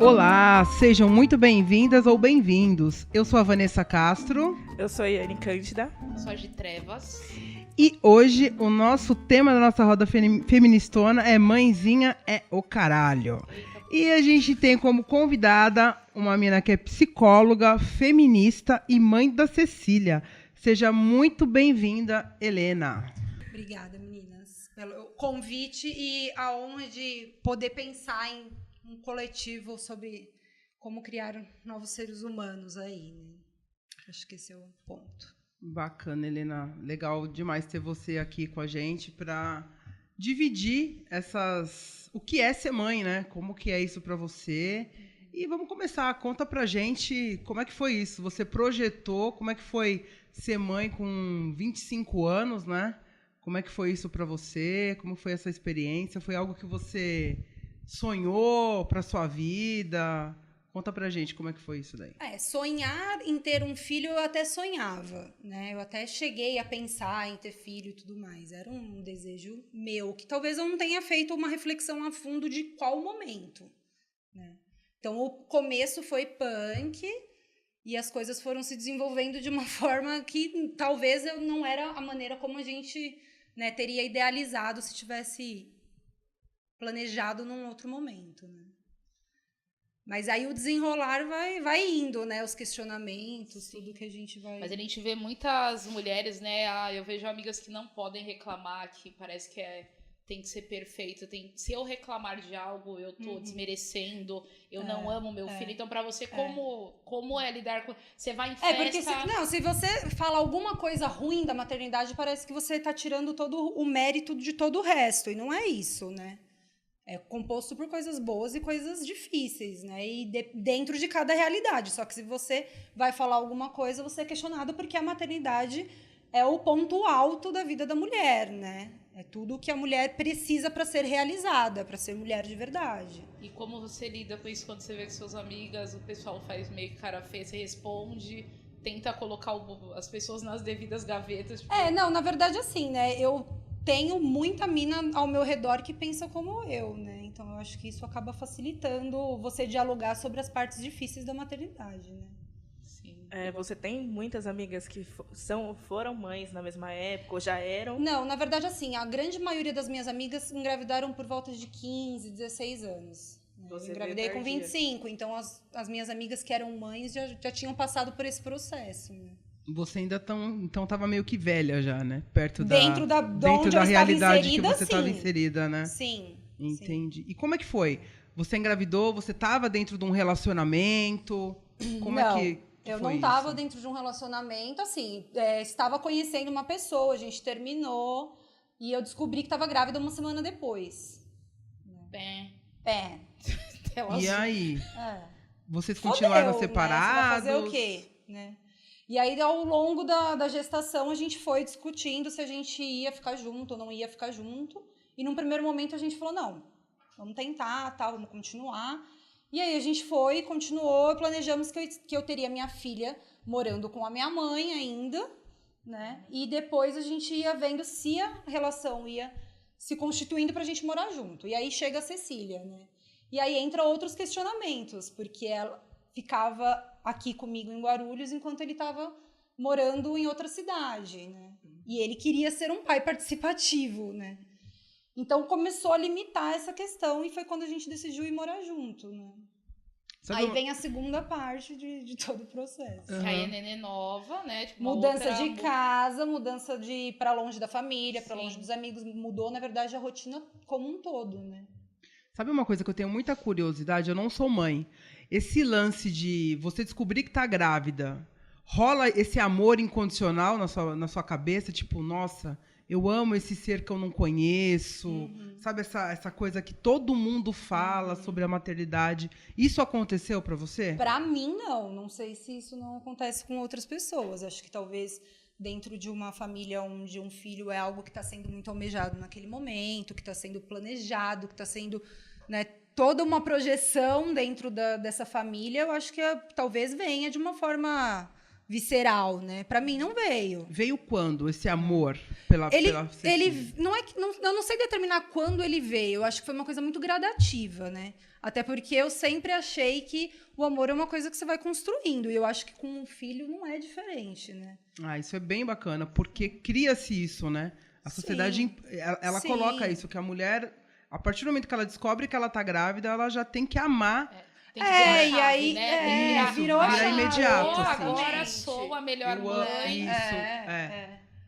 Olá, sejam muito bem-vindas ou bem-vindos. Eu sou a Vanessa Castro. Eu sou a Yane Cândida. Sou a de Trevas. E hoje o nosso tema da nossa roda feministona é Mãezinha é o caralho. E a gente tem como convidada uma menina que é psicóloga, feminista e mãe da Cecília. Seja muito bem-vinda, Helena. Obrigada, meninas, pelo convite e a honra de poder pensar em um coletivo sobre como criar novos seres humanos aí, né? Acho que esse é o ponto. Bacana, Helena. Legal demais ter você aqui com a gente para dividir o que é ser mãe, né? Como que é isso para você? E vamos começar. Conta pra gente como é que foi isso. Você projetou, como é que foi ser mãe com 25 anos, né? Como é que foi isso para você? Como foi essa experiência? Foi algo que você sonhou para sua vida? Conta pra gente como é que foi isso daí. Sonhar em ter um filho eu até sonhava, né? Eu até cheguei a pensar em ter filho e tudo mais. Era um desejo meu, que talvez eu não tenha feito uma reflexão a fundo de qual momento, né? Então, o começo foi punk e as coisas foram se desenvolvendo de uma forma que talvez eu não era a maneira como a gente, né, teria idealizado se tivesse planejado num outro momento, né? Mas aí o desenrolar vai indo, né? Os questionamentos, sim, tudo que a gente vai... Mas a gente vê muitas mulheres, né? Eu vejo amigas que não podem reclamar, que parece que tem que ser perfeito. Se eu reclamar de algo, eu tô desmerecendo, eu não amo meu filho. Então, pra você, como é lidar com... Você vai em festa... porque se você fala alguma coisa ruim da maternidade, parece que você tá tirando todo o mérito de todo o resto. E não é isso, né? É composto por coisas boas e coisas difíceis, né? E dentro de cada realidade. Só que se você vai falar alguma coisa, você é questionado porque a maternidade é o ponto alto da vida da mulher, né? É tudo que a mulher precisa para ser realizada, para ser mulher de verdade. E como você lida com isso quando você vê que suas amigas, o pessoal faz meio que cara feia, você responde, tenta colocar as pessoas nas devidas gavetas? Tipo... Na verdade, assim, né? Eu tenho muita mina ao meu redor que pensa como eu, né? Então, eu acho que isso acaba facilitando você dialogar sobre as partes difíceis da maternidade, né? Sim. Você tem muitas amigas que foram mães na mesma época, ou já eram? Não, na verdade, assim, a grande maioria das minhas amigas engravidaram por volta de 15, 16 anos. Eu engravidei com 25, então as minhas amigas que eram mães já tinham passado por esse processo, né? Você ainda então estava meio que velha já, né? Dentro da realidade inserida, que você estava inserida, né? Sim. Entendi. Sim. E como é que foi? Você engravidou, você estava dentro de um relacionamento? Como não, é que eu foi não estava isso? dentro de um relacionamento, assim, estava conhecendo uma pessoa, a gente terminou e eu descobri que estava grávida uma semana depois. E aí? Vocês continuaram separados? Né? Você vai fazer o quê? Né? E aí, ao longo da gestação, a gente foi discutindo se a gente ia ficar junto ou não ia ficar junto. E num primeiro momento a gente falou, não, vamos tentar, vamos continuar. E aí a gente continuou, e planejamos que eu teria minha filha morando com a minha mãe ainda, né? E depois a gente ia vendo se a relação ia se constituindo pra gente morar junto. E aí chega a Cecília, né? E aí entra outros questionamentos, porque ela ficava aqui comigo em Guarulhos enquanto ele estava morando em outra cidade, né? E ele queria ser um pai participativo, né? Então começou a limitar essa questão e foi quando a gente decidiu ir morar junto, né? Aí vem a segunda parte de todo o processo. Uhum. Aí a nenê nova, né? Tipo, mudança de casa, mudança de ir pra longe da família, pra longe dos amigos. Mudou, na verdade, a rotina como um todo, né? Sabe uma coisa que eu tenho muita curiosidade? Eu não sou mãe. Esse lance de você descobrir que tá grávida, rola esse amor incondicional na sua cabeça? Tipo, nossa, eu amo esse ser que eu não conheço. Sabe essa coisa que todo mundo fala sobre a maternidade? Isso aconteceu pra você? Pra mim, não. Não sei se isso não acontece com outras pessoas. Acho que talvez dentro de uma família onde um filho é algo que está sendo muito almejado naquele momento, que está sendo planejado, que está sendo, né, toda uma projeção dentro dessa família, eu acho que talvez venha de uma forma visceral, né? Pra mim não veio. Veio quando esse amor pela Cecília? Não é que eu não sei determinar quando ele veio. Eu acho que foi uma coisa muito gradativa, né? Até porque eu sempre achei que o amor é uma coisa que você vai construindo. E eu acho que com um filho não é diferente, né? Ah, isso é bem bacana, porque cria-se isso, né? A sociedade, ela Sim. coloca isso, que a mulher, a partir do momento que ela descobre que ela tá grávida, ela já tem que amar. Tem que virar a e chave, aí né? Isso, virou a vira chave. imediato, assim. Agora sou a melhor Eu amo mãe. isso.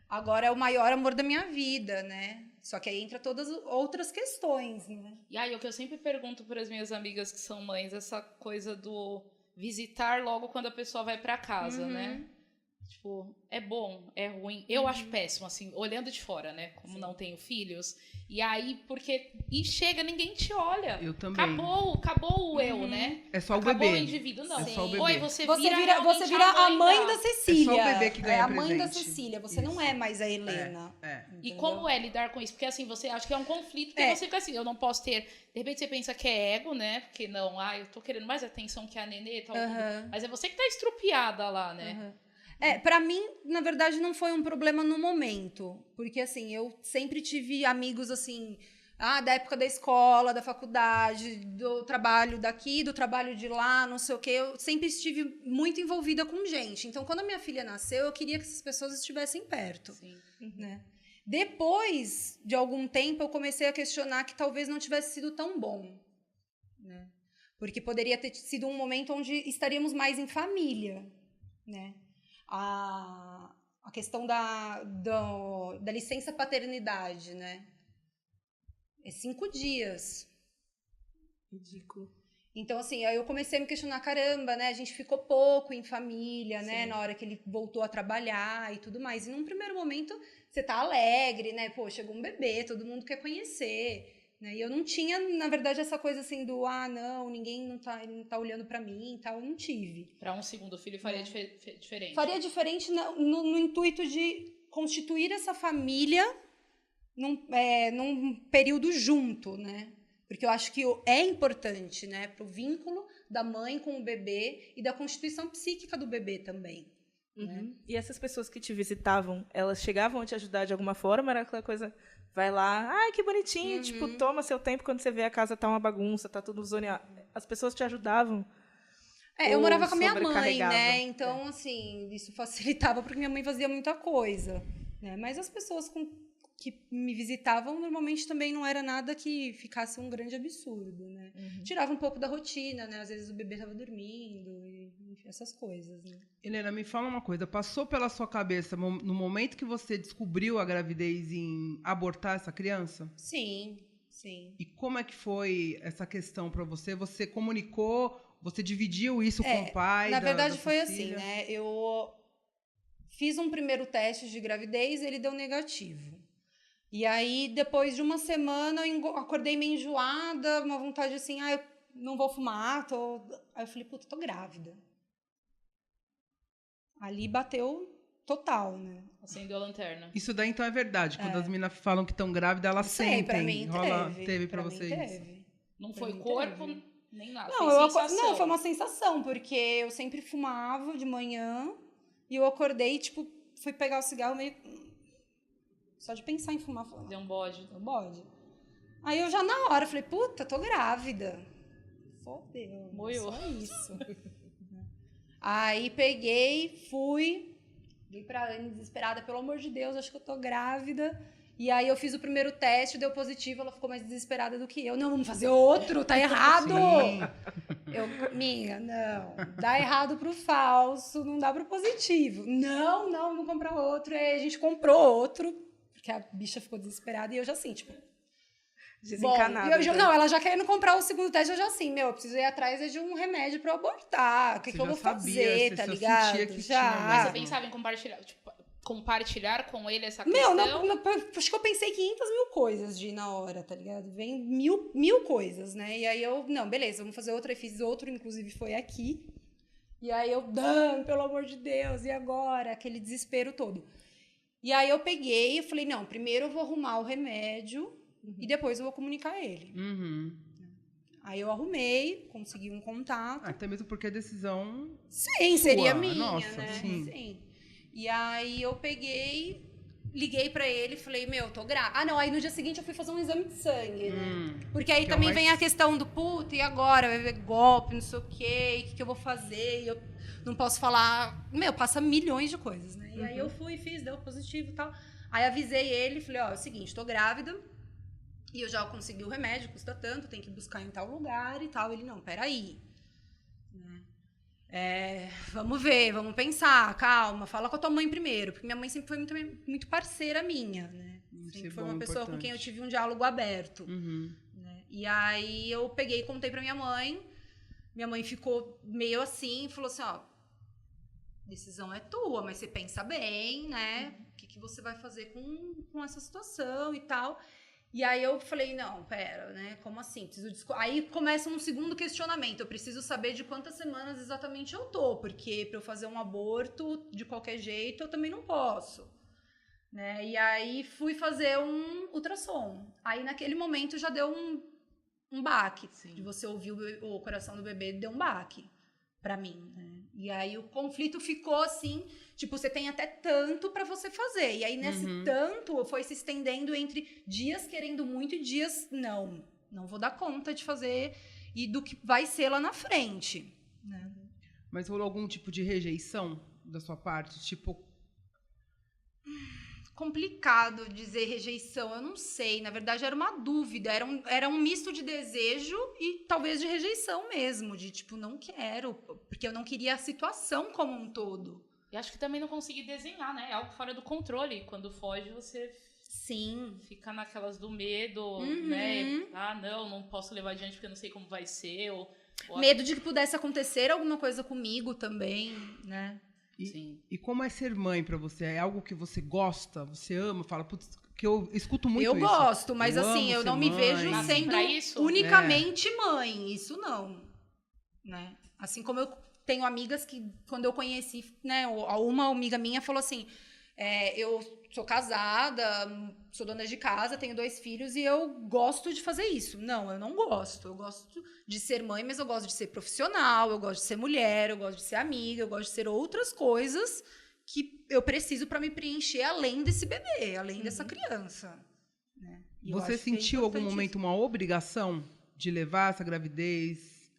Agora é o maior amor da minha vida, né? Só que aí entra todas as outras questões, né? E aí, o que eu sempre pergunto para as minhas amigas que são mães, essa coisa do visitar logo quando a pessoa vai para casa, né? Tipo, é bom, é ruim. Eu acho péssimo, assim, olhando de fora, né? Como não tenho filhos. E aí, porque... E chega, ninguém te olha. Eu também. Acabou o eu, né? É só o Acabou bebê. o indivíduo, não. É só o bebê. Oi, você Você vira vira a mãe da Cecília. É só o bebê que ganha a mãe da presente. Cecília. Você não é mais a Helena. E como é lidar com isso? Porque assim, você acha que é um conflito que você fica assim, eu não posso ter. De repente você pensa que é ego, né? Porque não, eu tô querendo mais atenção que a Nenê, tal, mas é você que tá estrupiada lá, né? Pra mim, na verdade, não foi um problema no momento. Porque, assim, eu sempre tive amigos, assim, da época da escola, da faculdade, do trabalho daqui, do trabalho de lá, não sei o quê. Eu sempre estive muito envolvida com gente. Então, quando a minha filha nasceu, eu queria que essas pessoas estivessem perto. Sim. Né? Depois de algum tempo, eu comecei a questionar que talvez não tivesse sido tão bom. Né? Porque poderia ter sido um momento onde estaríamos mais em família, né? A questão da licença paternidade, né? É 5 dias. Ridículo. Então, assim, aí eu comecei a me questionar, caramba, né? A gente ficou pouco em família, né? Na hora que ele voltou a trabalhar e tudo mais. E num primeiro momento, você tá alegre, né? Pô, chegou um bebê, todo mundo quer conhecer. Né? E eu não tinha, na verdade, essa coisa assim do não, ninguém não tá olhando pra mim e tal, eu não tive. Para um segundo filho faria diferente. Faria diferente no intuito de constituir essa família num período junto, né? Porque eu acho que é importante, né? Pro vínculo da mãe com o bebê e da constituição psíquica do bebê também. Né? E essas pessoas que te visitavam, elas chegavam a te ajudar de alguma forma? Era aquela coisa, vai lá, ai, que bonitinho, tipo, toma seu tempo quando você vê a casa tá uma bagunça, tá tudo zoneado. As pessoas te ajudavam? Eu morava com a minha mãe, sobrecarregava? né? Então, assim, isso facilitava porque minha mãe fazia muita coisa. Né? Mas as pessoas que me visitavam, normalmente também não era nada que ficasse um grande absurdo, né? Tirava um pouco da rotina, né? Às vezes o bebê estava dormindo, enfim, essas coisas, né? Helena, me fala uma coisa. Passou pela sua cabeça, no momento que você descobriu a gravidez, em abortar essa criança? Sim, sim. E como é que foi essa questão para você? Você comunicou? Você dividiu isso com o pai? Na verdade, da foi Cecília? assim, né? Eu fiz um primeiro teste de gravidez e ele deu negativo. E aí, depois de uma semana, eu acordei meio enjoada, uma vontade assim, eu não vou fumar, Aí eu falei, puta, tô grávida. Ali bateu total, né? Acendeu a lanterna. Isso daí, então, é verdade. Quando as meninas falam que estão grávidas, elas Não sei, sentem. pra mim Teve pra mim vocês? teve. Não Pra foi mim corpo, teve. nem nada. Não, foi sensação. não, foi uma sensação, porque eu sempre fumava de manhã e eu acordei, tipo, fui pegar o cigarro meio... Só de pensar em fumar, falei, Deu um bode. não bode. Aí eu já na hora falei, puta, tô grávida. Fodeu. Moiou. Só isso. Aí peguei, fui, liguei pra Anne desesperada, pelo amor de Deus, acho que eu tô grávida. E aí eu fiz o primeiro teste, deu positivo, ela ficou mais desesperada do que eu. Não, vamos fazer outro, tá errado. Minha, não, dá errado pro falso, não dá pro positivo. Não, vamos comprar outro. Aí a gente comprou outro, porque a bicha ficou desesperada e eu já assim, tipo... Desencanada. Bom, não, ela já querendo comprar o segundo teste, eu já assim, eu preciso ir atrás de um remédio pra eu abortar. O que eu vou fazer, tá ligado? Mas você pensava em compartilhar com ele essa Meu, questão? acho que eu pensei 500 mil coisas na hora, tá ligado? Vem mil coisas, né? E aí não, beleza, vamos fazer outro. Aí fiz outro, inclusive foi aqui. E aí pelo amor de Deus, e agora? Aquele desespero todo. E aí eu peguei e falei, não, primeiro eu vou arrumar o remédio e depois eu vou comunicar ele. Aí eu arrumei, consegui um contato. Até mesmo porque a decisão... Sim, seria sua, minha, nossa, né? sim. E aí eu peguei, liguei pra ele e falei, meu, tô grávida. Ah, não, aí no dia seguinte eu fui fazer um exame de sangue, né? Porque aí que é também mais- vem a questão do, puta, e agora? Vai ver golpe, não sei o quê, o que eu vou fazer? E eu não posso falar... Meu, passa milhões de coisas, né? E aí eu fui, fiz, deu positivo e tal. Aí avisei ele, falei, ó, é o seguinte, tô grávida. E eu já consegui o remédio, custa tanto, tem que buscar em tal lugar e tal. Ele, não, peraí. Vamos ver, vamos pensar, calma, fala com a tua mãe primeiro. Porque minha mãe sempre foi muito parceira minha, né? Sempre foi uma pessoa com quem eu tive um diálogo aberto. Né? E aí eu peguei e contei pra minha mãe. Minha mãe ficou meio assim, falou assim, ó, decisão é tua, mas você pensa bem, né? O que você vai fazer com essa situação e tal. E aí eu falei, não, pera, né? Como assim? Aí começa um segundo questionamento. Eu preciso saber de quantas semanas exatamente eu tô, porque para eu fazer um aborto de qualquer jeito eu também não posso. Né? E aí fui fazer um ultrassom. Aí naquele momento já deu um baque. De você ouvir o coração do bebê, deu um baque pra mim, né? E aí o conflito ficou assim, tipo, você tem até tanto pra você fazer. E aí nesse tanto foi se estendendo entre dias querendo muito e dias não vou dar conta de fazer e do que vai ser lá na frente, né? Mas rolou algum tipo de rejeição da sua parte? Tipo, complicado dizer rejeição, eu não sei. Na verdade, era uma dúvida. Era um misto de desejo e talvez de rejeição mesmo. De tipo, não quero, porque eu não queria a situação como um todo. E acho que também não consegui desenhar, né? É algo fora do controle. Quando foge, você fica naquelas do medo, né? Ah, não posso levar adiante porque eu não sei como vai ser. Ou medo de que pudesse acontecer alguma coisa comigo também, né? E como é ser mãe pra você? É algo que você gosta? Você ama? Fala, putz, que eu escuto muito eu isso. Eu gosto, mas assim, eu não me mãe. vejo sendo unicamente mãe. Isso não. Né? Assim como eu tenho amigas que, quando eu conheci, né, uma amiga minha falou assim, eu sou casada, sou dona de casa, tenho 2 filhos e eu gosto de fazer isso. Não, eu não gosto. Eu gosto de ser mãe, mas eu gosto de ser profissional, eu gosto de ser mulher, eu gosto de ser amiga, eu gosto de ser outras coisas que eu preciso para me preencher além desse bebê, além dessa criança. Né? Você sentiu algum momento uma obrigação de levar essa gravidez?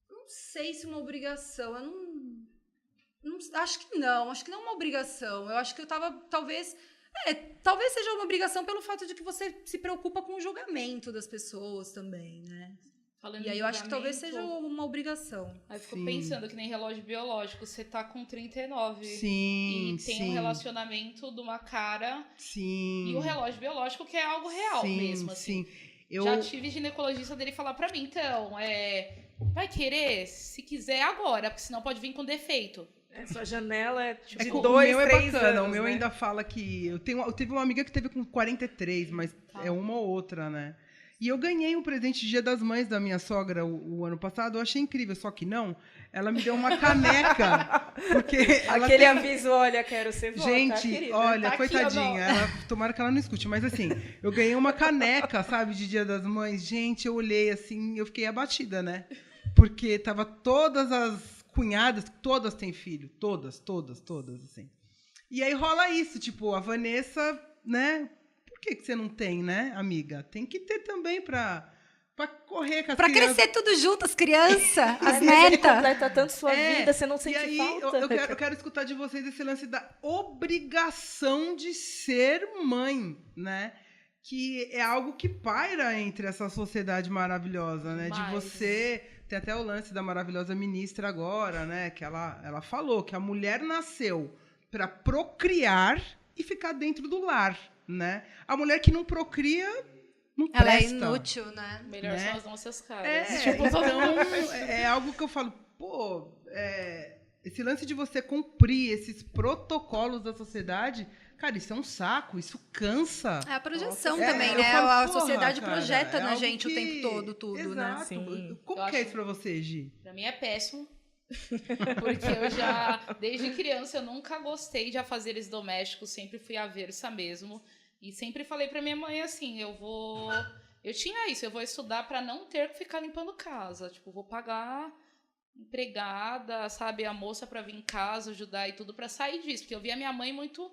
Não sei se uma obrigação, eu não, acho que não é uma obrigação. Eu acho que eu tava, talvez seja uma obrigação pelo fato de que você se preocupa com o julgamento das pessoas também, né? Falando e aí eu acho que talvez seja uma obrigação. Aí fico pensando que nem relógio biológico, você tá com 39 sim, e tem um relacionamento de uma cara e o relógio biológico que é algo real mesmo, assim. Já tive ginecologista dele falar pra mim, então, vai querer, se quiser agora, porque senão pode vir com defeito. Sua janela é tipo de 2, 3 anos. O meu é bacana, anos, o meu né? ainda fala que... Eu teve uma amiga que teve com 43, mas é uma ou outra, né? E eu ganhei um presente de Dia das Mães da minha sogra o ano passado, eu achei incrível, só que não, ela me deu uma caneca, porque aquele aviso, olha, quero ser vó, gente, querida? olha, Tá coitadinha, tomara que ela não escute, mas assim, eu ganhei uma caneca, sabe, de Dia das Mães, gente, eu olhei assim, eu fiquei abatida, né? Porque tava todas as cunhadas, todas têm filho, todas, assim. E aí rola isso, tipo, a Vanessa, né? Por que você não tem, né, amiga? Tem que ter também pra correr com as pra crianças. Crescer tudo junto, as crianças, as Ele netas. completa tanto sua vida, você não sente e aí, falta. Eu quero escutar de vocês esse lance da obrigação de ser mãe, né? Que é algo que paira entre essa sociedade maravilhosa, né? De você... Tem até o lance da maravilhosa ministra agora, né? Que ela falou que a mulher nasceu para procriar e ficar dentro do lar, né? A mulher que não procria não ela presta. É inútil, né? Melhor são as nossas caras. Então, é algo que eu falo, esse lance de você cumprir esses protocolos da sociedade, cara, isso é um saco, isso cansa. É a projeção também, né? A sociedade projeta na gente o tempo todo, tudo, exato. né? Sim. Como que é isso pra você, Gi? Pra mim é péssimo. Porque eu já, desde criança, eu nunca gostei de afazeres domésticos, sempre fui aversa mesmo. E sempre falei pra minha mãe assim, eu Eu tinha isso, eu vou estudar para não ter que ficar limpando casa. Tipo, vou pagar empregada, sabe, a moça para vir em casa, ajudar e tudo para sair disso. Porque eu via minha mãe muito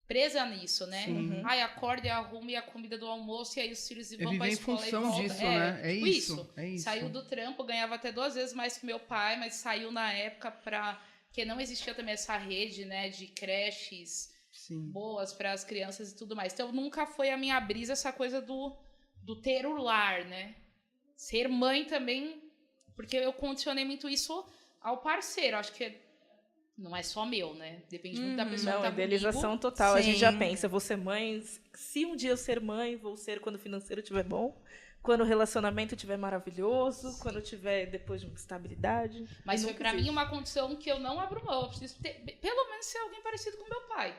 presa nisso, né? Ai, acorda e arruma e a comida do almoço e aí os filhos vão pra escola e voltam. Disso, né? É tipo isso. Saiu do trampo, ganhava até 2 vezes mais que meu pai, mas saiu na época porque não existia também essa rede, né, de creches boas para as crianças e tudo mais. Então nunca foi a minha brisa essa coisa do ter o lar, né? Ser mãe também, porque eu condicionei muito isso ao parceiro. Acho que não é só meu, né? Depende muito da pessoa que tá comigo. Idealização total. Sim. A gente já pensa, vou ser mãe, se um dia eu ser mãe, vou ser quando o financeiro estiver bom, quando o relacionamento estiver maravilhoso, quando tiver depois de uma estabilidade. Mas foi pra mim uma condição que eu não abro mão. Eu preciso ter, pelo menos ser alguém parecido com meu pai.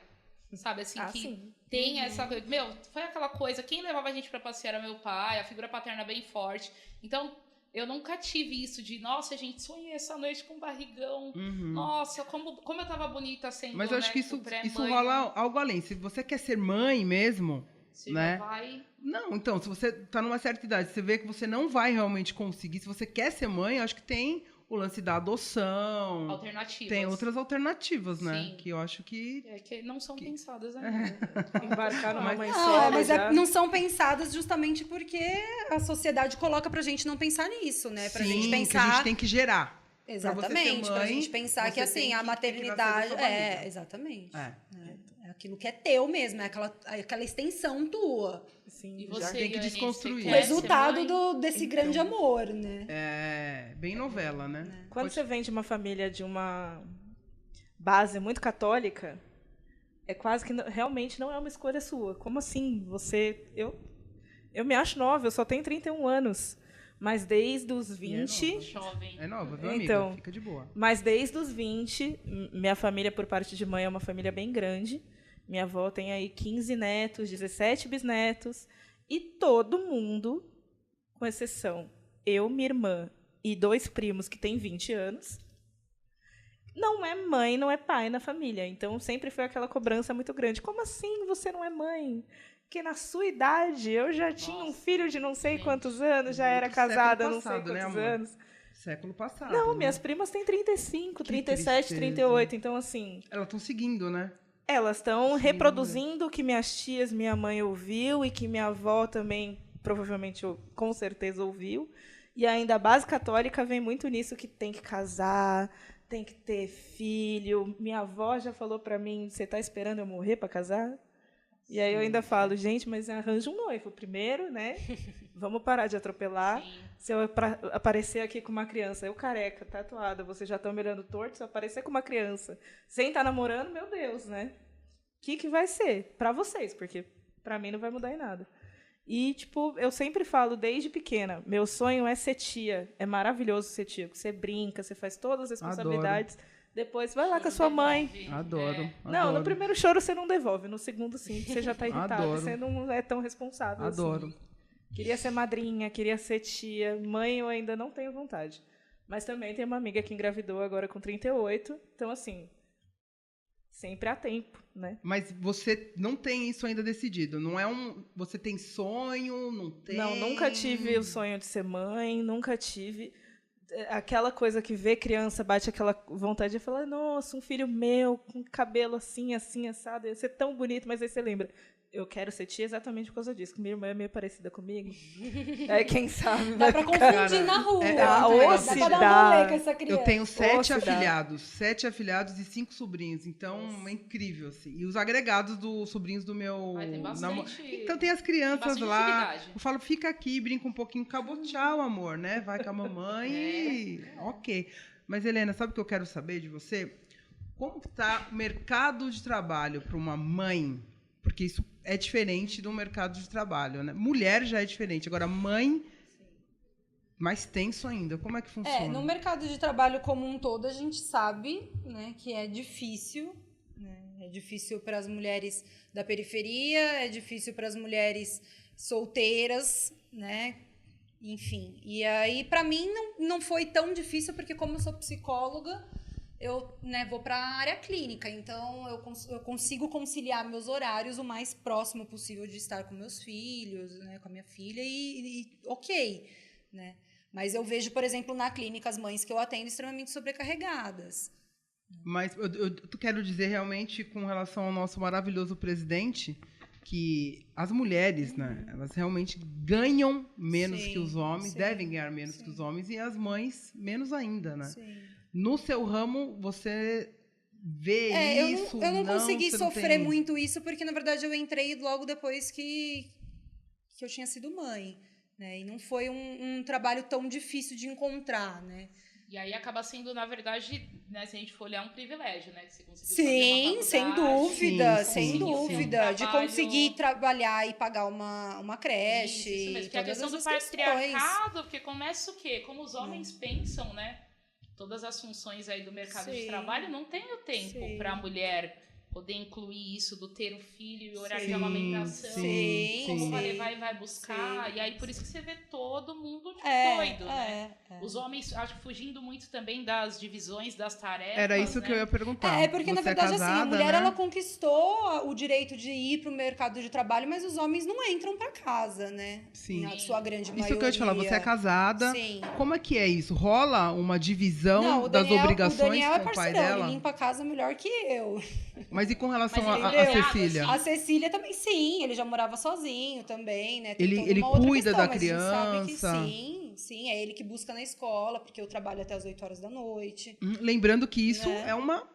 Sabe, assim, que tem essa coisa. Meu, foi aquela coisa, quem levava a gente pra passear era meu pai, a figura paterna bem forte. Então, eu nunca tive isso de, nossa, gente, sonhei essa noite com barrigão. Nossa, como eu tava bonita sendo, mas eu acho que isso rola algo além. Se você quer ser mãe mesmo, você né? já vai... Não, então, se você tá numa certa idade, você vê que você não vai realmente conseguir. Se você quer ser mãe, eu acho que tem o lance da adoção. Alternativas. Tem outras alternativas, né? Sim. Que eu acho que... que não são pensadas ainda. Embarcar numa mãe Não, solo mas já. não são pensadas justamente porque a sociedade coloca pra gente não pensar nisso, né? Pra gente pensar... que a gente tem que gerar. Exatamente, pra gente pensar que assim, a maternidade... exatamente. É aquilo que é teu mesmo, é aquela extensão tua. Sim, e você, tem que desconstruir. O resultado desse grande amor, né? É bem novela, né? Quando você vem de uma família de uma base muito católica, é quase que realmente não é uma escolha sua. Como assim? Eu me acho nova, eu só tenho 31 anos. Mas desde os 20... Jovem. É nova, viu, amiga? Então, fica de boa. Mas desde os 20, minha família, por parte de mãe, é uma família bem grande. Minha avó tem aí 15 netos, 17 bisnetos. E todo mundo, com exceção eu, minha irmã e 2 primos que têm 20 anos, não é mãe, não é pai na família. Então, sempre foi aquela cobrança muito grande. Como assim você não é mãe? Porque na sua idade, eu já tinha um filho de não sei quantos anos, já era casada há não sei quantos anos. Século passado. Não, né? minhas primas têm 35, 37, tristeza. 38. Então, assim... Elas estão seguindo, né? Elas estão reproduzindo o que minhas tias, minha mãe ouviu e que minha avó também, provavelmente, com certeza, ouviu. E ainda a base católica vem muito nisso, que tem que casar, tem que ter filho. Minha avó já falou para mim, você está esperando eu morrer para casar? E aí eu ainda falo, gente, mas arranja um noivo primeiro, né? Vamos parar de atropelar. Sim. Se eu aparecer aqui com uma criança, eu careca, tatuada, vocês já estão me olhando torto, se eu aparecer com uma criança sem estar namorando, meu Deus, né? O que vai ser? Para vocês, porque para mim não vai mudar em nada. E, tipo, eu sempre falo desde pequena, meu sonho é ser tia. É maravilhoso ser tia. Você brinca, você faz todas as responsabilidades. Adoro. Depois vai lá com a sua mãe. Adoro. Não, no primeiro choro você não devolve. No segundo, sim, você já está irritado. Adoro. Você não é tão responsável. Adoro. Assim. Queria ser madrinha, queria ser tia. Mãe eu ainda não tenho vontade. Mas também tem uma amiga que engravidou agora com 38. Então, assim, sempre há tempo, né? Mas você não tem isso ainda decidido? Não é você tem sonho? Não tem? Não, nunca tive o sonho de ser mãe. Nunca tive... Aquela coisa que vê criança, bate aquela vontade de falar, nossa, um filho meu, com cabelo assim, assim, assado, ia ser tão bonito, mas aí você lembra, eu quero ser tia exatamente por causa disso, que minha irmã é meio parecida comigo. Aí quem sabe... Dá pra confundir na rua. Dá pra dar um rolê com essa criança. Eu tenho 7 afilhados. 7 afilhados e 5 sobrinhos. Então, é incrível, assim. E os agregados dos sobrinhos do meu... tem bastante... Então, tem as crianças lá. Atividade. Eu falo, fica aqui, brinca um pouquinho. Acabou, tchau, amor, né? Vai com a mamãe e... Ok. Mas, Helena, sabe o que eu quero saber de você? Como está o mercado de trabalho para uma mãe? Porque isso é diferente do mercado de trabalho, né? Mulher já é diferente. Agora, mãe, mais tenso ainda. Como é que funciona? No mercado de trabalho como um todo, a gente sabe, né, que é difícil. Né? É difícil para as mulheres da periferia, é difícil para as mulheres solteiras, né? Enfim. E aí, para mim, não foi tão difícil, porque como eu sou psicóloga, eu, né, vou para a área clínica, então eu consigo conciliar meus horários o mais próximo possível de estar com meus filhos, né, com a minha filha e ok, né? Mas eu vejo, por exemplo, na clínica as mães que eu atendo extremamente sobrecarregadas. Mas eu quero dizer realmente com relação ao nosso maravilhoso presidente que as mulheres, né, elas realmente ganham menos que os homens, devem ganhar menos que os homens, e as mães menos ainda, né? Sim. No seu ramo, você vê isso? Eu não consegui sofrer muito isso, porque, na verdade, eu entrei logo depois que eu tinha sido mãe, né? E não foi um trabalho tão difícil de encontrar, né? E aí acaba sendo, na verdade, né, se a gente for olhar, um privilégio, né? Que você conseguiu sim, sem dúvida, sem dúvida. De trabalho... conseguir trabalhar e pagar uma creche. Isso mesmo, porque a questão do patriarcado, porque começa o quê? Como os homens pensam, né? Todas as funções aí do mercado de trabalho, não tem o tempo para a mulher poder incluir isso do ter um filho e horário de amamentação, como vai levar e vai buscar. E aí, por isso que você vê todo mundo doido, né? Os homens, acho que fugindo muito também das divisões, das tarefas. Era isso, né, que eu ia perguntar. Porque, você na verdade, casada, assim, a mulher, né, ela conquistou o direito de ir para o mercado de trabalho, mas os homens não entram para casa, né? Sim. Na sua grande maioria. Isso que eu ia te falar, você é casada. Sim. Como é que é isso? Rola uma divisão das obrigações com o pai dela? Ele limpa a casa melhor que eu. Mas e com relação a Cecília? A Cecília também, sim. Ele já morava sozinho também, né? Ele cuida da criança. Sim. É ele que busca na escola, porque eu trabalho até as 8 horas da noite. Lembrando que isso é uma...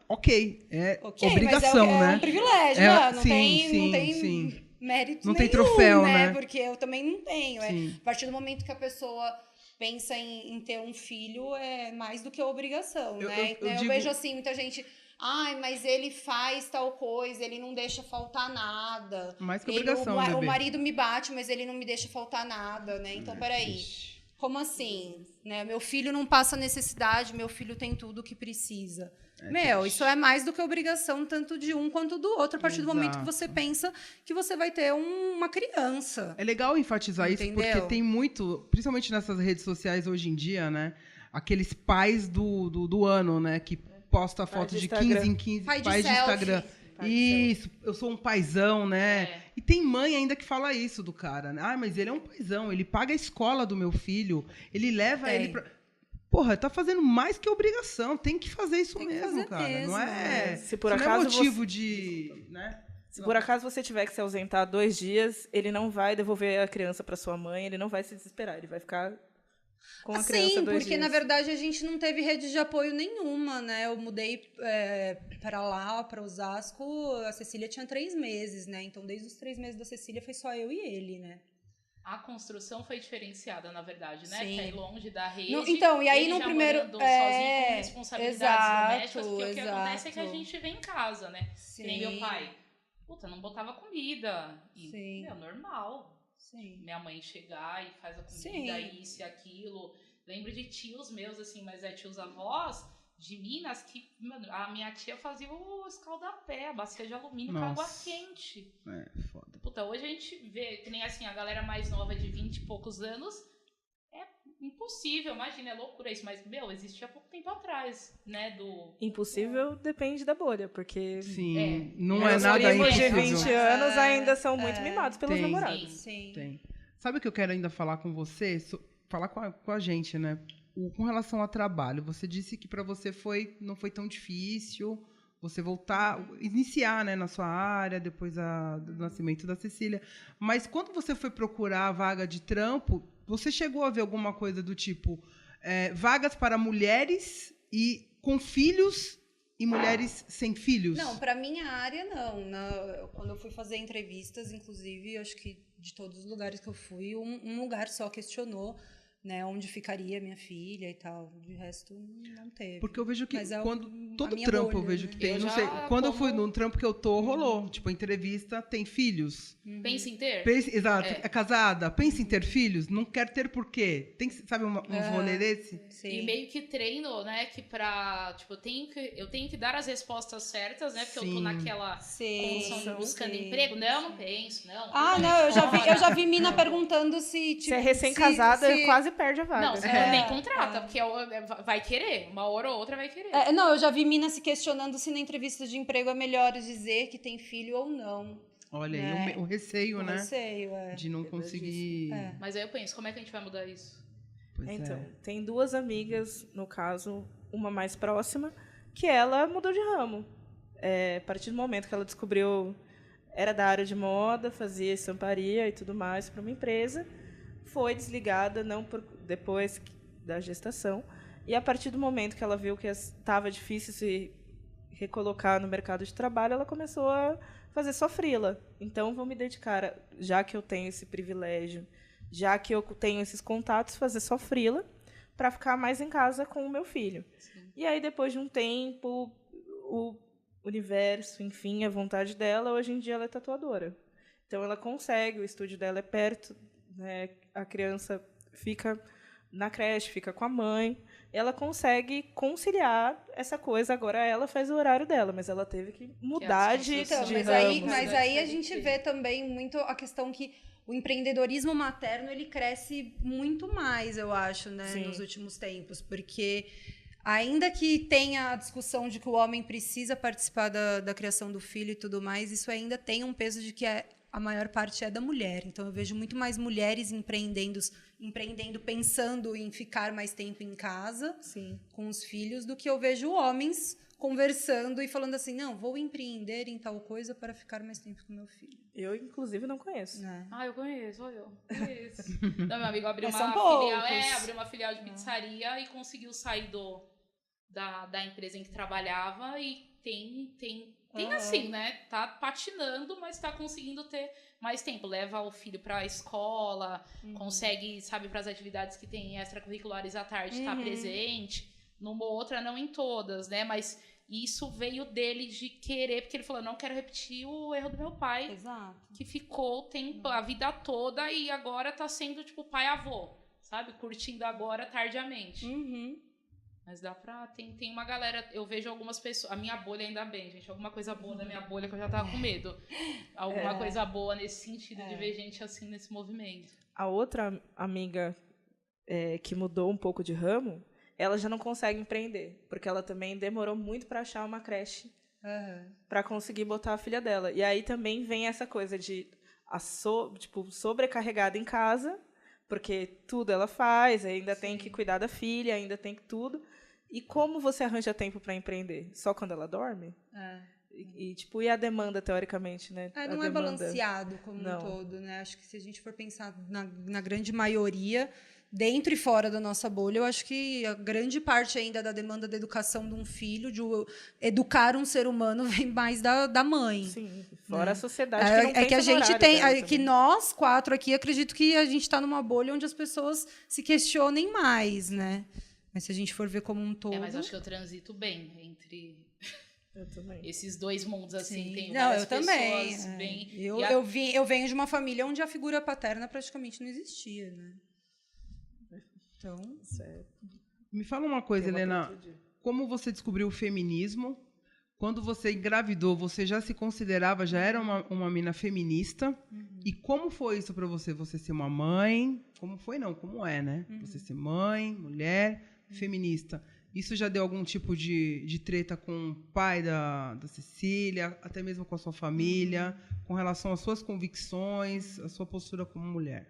é obrigação, mas né? É um privilégio, né? Não tem mérito não nenhum, tem troféu, né? Porque eu também não tenho. A partir do momento que a pessoa pensa em ter um filho, é mais do que obrigação, né? Eu vejo assim, muita gente... Ai, mas ele faz tal coisa, ele não deixa faltar nada. Mais que obrigação, bebê. O marido me bate, mas ele não me deixa faltar nada, né? Então, peraí. Como assim? Né? Meu filho não passa necessidade, meu filho tem tudo o que precisa. Isso é mais do que obrigação, tanto de um quanto do outro, a partir do momento que você pensa que você vai ter uma criança. É legal enfatizar isso, porque tem muito, principalmente nessas redes sociais hoje em dia, né? Aqueles pais do ano, né? Que posta foto de 15 em 15, pais de Instagram. Isso, eu sou um paizão, né? E tem mãe ainda que fala isso do cara, né? Ah, mas ele é um paizão, ele paga a escola do meu filho, ele leva ele pra... Porra, tá fazendo mais que obrigação, tem que fazer isso mesmo, cara. Mesmo. Não é, se por acaso não é motivo de... né? Se por acaso você tiver que se ausentar 2 dias, ele não vai devolver a criança para sua mãe, ele não vai se desesperar, ele vai ficar... com a criança 2 porque dias. Na verdade a gente não teve rede de apoio nenhuma, né? Eu mudei para lá, para Osasco, a Cecília tinha 3 meses, né? Então desde os 3 meses da Cecília foi só eu e ele, né? A construção foi diferenciada, na verdade, né? Sim. Que é ir longe da rede. Então, e aí no primeiro... sozinho com responsabilidades domésticas, porque o que acontece é que a gente vê em casa, né? Sim. Que nem meu pai. Puta, não botava comida. E, Sim. Normal. Sim. Minha mãe chegar e faz a comida, isso e aquilo. Lembro de tios meus, assim, mas tios avós de Minas que, mano, a minha tia fazia o escaldapé, a bacia de alumínio com água quente. Foda. Puta, hoje a gente vê, que nem assim, a galera mais nova de 20 e poucos anos, é impossível, imagina, é loucura isso, mas, existia há pouco tempo atrás, né, Impossível depende da bolha, porque... Sim, não é nada impossível. Os de 20 anos ainda são muito mimados pelos namorados. Sim. Tem. Sabe o que eu quero ainda falar com você? Falar com a gente, né? Com relação ao trabalho, você disse que para você não foi tão difícil você iniciar, né, na sua área, depois do nascimento da Cecília. Mas quando você foi procurar a vaga de trampo, você chegou a ver alguma coisa do tipo vagas para mulheres e com filhos e mulheres sem filhos? Não, para minha área, não. Quando eu fui fazer entrevistas, inclusive, acho que de todos os lugares que eu fui, um lugar só questionou, né, onde ficaria minha filha e tal. De resto, não teve. Porque eu vejo que todo minha trampo bolha, eu vejo né? que tem, não sei, quando eu fui num trampo que eu rolou, tipo, a entrevista, tem filhos. Pensa em ter? Exato, é casada, pensa em ter filhos, não quer ter por quê? Tem, sabe, um rolê desse? Sim. E meio que treino, né, que tipo, eu tenho que dar as respostas certas, né, porque eu tô naquela condição de buscando emprego. Não penso, não. Não, eu já vi mina perguntando se, tipo... Se é recém-casada, eu quase perde a vaga. Não, você nem contrata, porque vai querer. Uma hora ou outra vai querer. Não, eu já vi mina se questionando se na entrevista de emprego é melhor dizer que tem filho ou não. Olha aí, o receio, né? O receio, de não conseguir... Mas aí eu penso, como é que a gente vai mudar isso? Pois Então, tem 2 amigas, no caso, uma mais próxima, que ela mudou de ramo. A partir do momento que ela descobriu, era da área de moda, fazia estamparia e tudo mais para uma empresa, foi desligada depois da gestação. E a partir do momento que ela viu que estava difícil se recolocar no mercado de trabalho, ela começou a fazer só freela. Então, vou me dedicar, já que eu tenho esse privilégio, já que eu tenho esses contatos, fazer só freela para ficar mais em casa com o meu filho. Sim. E aí, depois de um tempo, o universo, enfim, a vontade dela, hoje em dia ela é tatuadora. Então, ela consegue, o estúdio dela é perto, né? A criança fica na creche, fica com a mãe. Ela consegue conciliar essa coisa. Agora ela faz o horário dela, mas ela teve que mudar de ramo. Mas aí a gente vê também muito a questão que o empreendedorismo materno ele cresce muito mais, eu acho, né, nos últimos tempos, porque ainda que tenha a discussão de que o homem precisa participar da criação do filho e tudo mais, isso ainda tem um peso de que a maior parte é da mulher. Então, eu vejo muito mais mulheres empreendendo, pensando em ficar mais tempo em casa com os filhos, do que eu vejo homens conversando e falando assim, não, vou empreender em tal coisa para ficar mais tempo com meu filho. Eu, inclusive, não conheço. Eu conheço, olha eu. Conheço. Não, meu amigo abriu uma filial de pizzaria e conseguiu sair da empresa em que trabalhava e tem assim, né? Tá patinando, mas tá conseguindo ter mais tempo. Leva o filho pra escola, consegue, sabe, pras atividades que tem extracurriculares à tarde, tá presente. Numa ou outra, não em todas, né? Mas isso veio dele de querer, porque ele falou, não quero repetir o erro do meu pai. Exato. Que ficou a vida toda e agora tá sendo, tipo, pai-avô, sabe? Curtindo agora tardiamente. Mas dá pra... Tem uma galera... Eu vejo algumas pessoas... A minha bolha ainda bem, gente. Alguma coisa boa da minha bolha que eu já tava com medo. Alguma coisa boa nesse sentido de ver gente assim nesse movimento. A outra amiga que mudou um pouco de ramo, ela já não consegue empreender. Porque ela também demorou muito para achar uma creche para conseguir botar a filha dela. E aí também vem essa coisa de sobrecarregada em casa, porque tudo ela faz, ainda tem que cuidar da filha, ainda tem que tudo. E como você arranja tempo para empreender? Só quando ela dorme? E a demanda, teoricamente, né? Não é balanceado como um todo, né? Acho que se a gente for pensar na grande maioria, dentro e fora da nossa bolha, eu acho que a grande parte ainda da demanda da educação de um filho, de educar um ser humano, vem mais da mãe. Sim, fora a sociedade que não pensa que a gente tem, que também. nós 4 aqui, acredito que a gente está numa bolha onde as pessoas se questionem mais, né? Mas se a gente for ver como um todo... mas acho que eu transito bem entre... Eu também. Esses dois mundos, assim, Sim. tem Não, várias eu pessoas também. bem... Eu venho de uma família onde a figura paterna praticamente não existia, né? Então... Certo. Me fala uma coisa, Helena. Como você descobriu o feminismo? Quando você engravidou, você já se considerava, já era uma mina feminista? E como foi isso para você? Você ser uma mãe? Como foi, não? Como é, né? Você ser mãe, mulher, feminista. Isso já deu algum tipo de treta com o pai da Cecília, até mesmo com a sua família, com relação às suas convicções, a sua postura como mulher?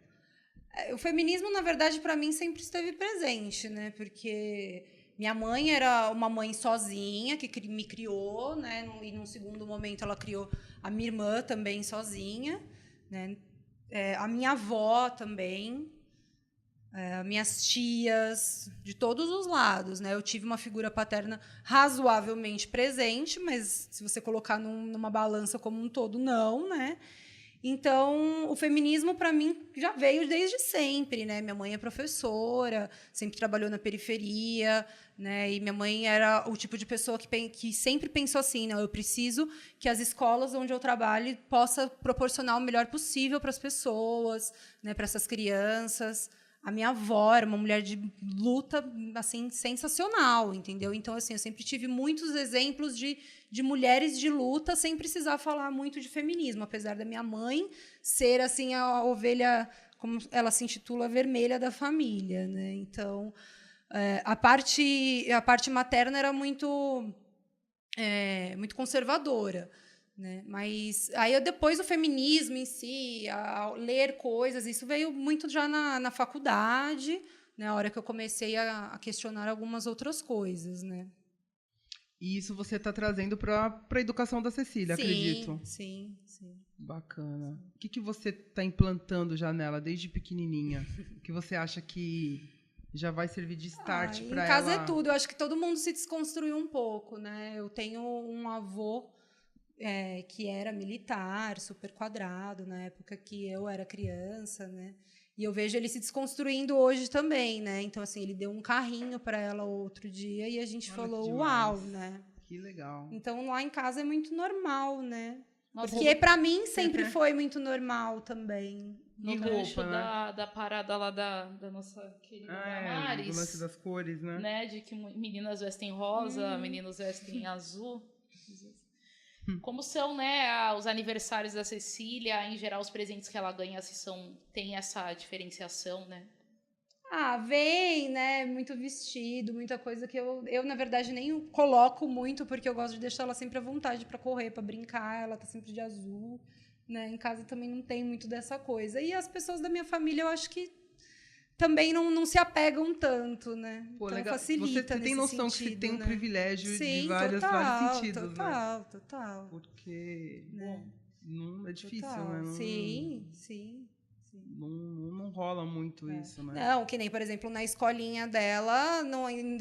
O feminismo, na verdade, para mim, sempre esteve presente, né? Porque minha mãe era uma mãe sozinha, que me criou, né? E num segundo momento ela criou a minha irmã também sozinha, né? A minha avó também, minhas tias, de todos os lados, né? Eu tive uma figura paterna razoavelmente presente, mas se você colocar numa balança como um todo, não, né? Então, o feminismo, para mim, já veio desde sempre, né? Minha mãe é professora, sempre trabalhou na periferia, né? E minha mãe era o tipo de pessoa que sempre pensou assim, não, eu preciso que as escolas onde eu trabalho possa proporcionar o melhor possível para as pessoas, né? Para essas crianças. A minha avó era uma mulher de luta, assim, sensacional, entendeu? Então, assim, eu sempre tive muitos exemplos de mulheres de luta sem precisar falar muito de feminismo, apesar da minha mãe ser, assim, a ovelha como ela se intitula, vermelha da família, né? Então, a parte materna era muito conservadora, né? Mas aí depois o feminismo em si, a ler coisas, isso veio muito já na faculdade, né? A hora que eu comecei a questionar algumas outras coisas, né? E isso você está trazendo para a educação da Cecília, acredito. Sim. Bacana. O que você está implantando já nela desde pequenininha? Que você acha que já vai servir de start para ela? Em casa é tudo. Eu acho que todo mundo se desconstruiu um pouco, né? Eu tenho um avô que era militar, super quadrado, na época que eu era criança, né? E eu vejo ele se desconstruindo hoje também, né? Então, assim, ele deu um carrinho para ela outro dia e a gente falou, uau, né? Que legal. Então, lá em casa é muito normal, né? Nossa, porque para mim sempre foi muito normal também. No gancho da parada lá da nossa querida Damares. Do lance das cores, né? De que meninas vestem rosa, meninos vestem azul. Como são, né, os aniversários da Cecília, em geral, os presentes que ela ganha, se tem essa diferenciação, né? Vem, né, muito vestido, muita coisa que eu, na verdade, nem coloco muito, porque eu gosto de deixar ela sempre à vontade para correr, para brincar, ela tá sempre de azul, né, em casa também não tem muito dessa coisa. E as pessoas da minha família, eu acho que também não se apegam tanto, né? Pô, então legal. facilita você tem noção sentido, que você tem um né? privilégio de vários sentidos, né? Total. Porque não é difícil, total. né? Sim. Não rola muito isso, né? Não, que nem, por exemplo, na escolinha dela,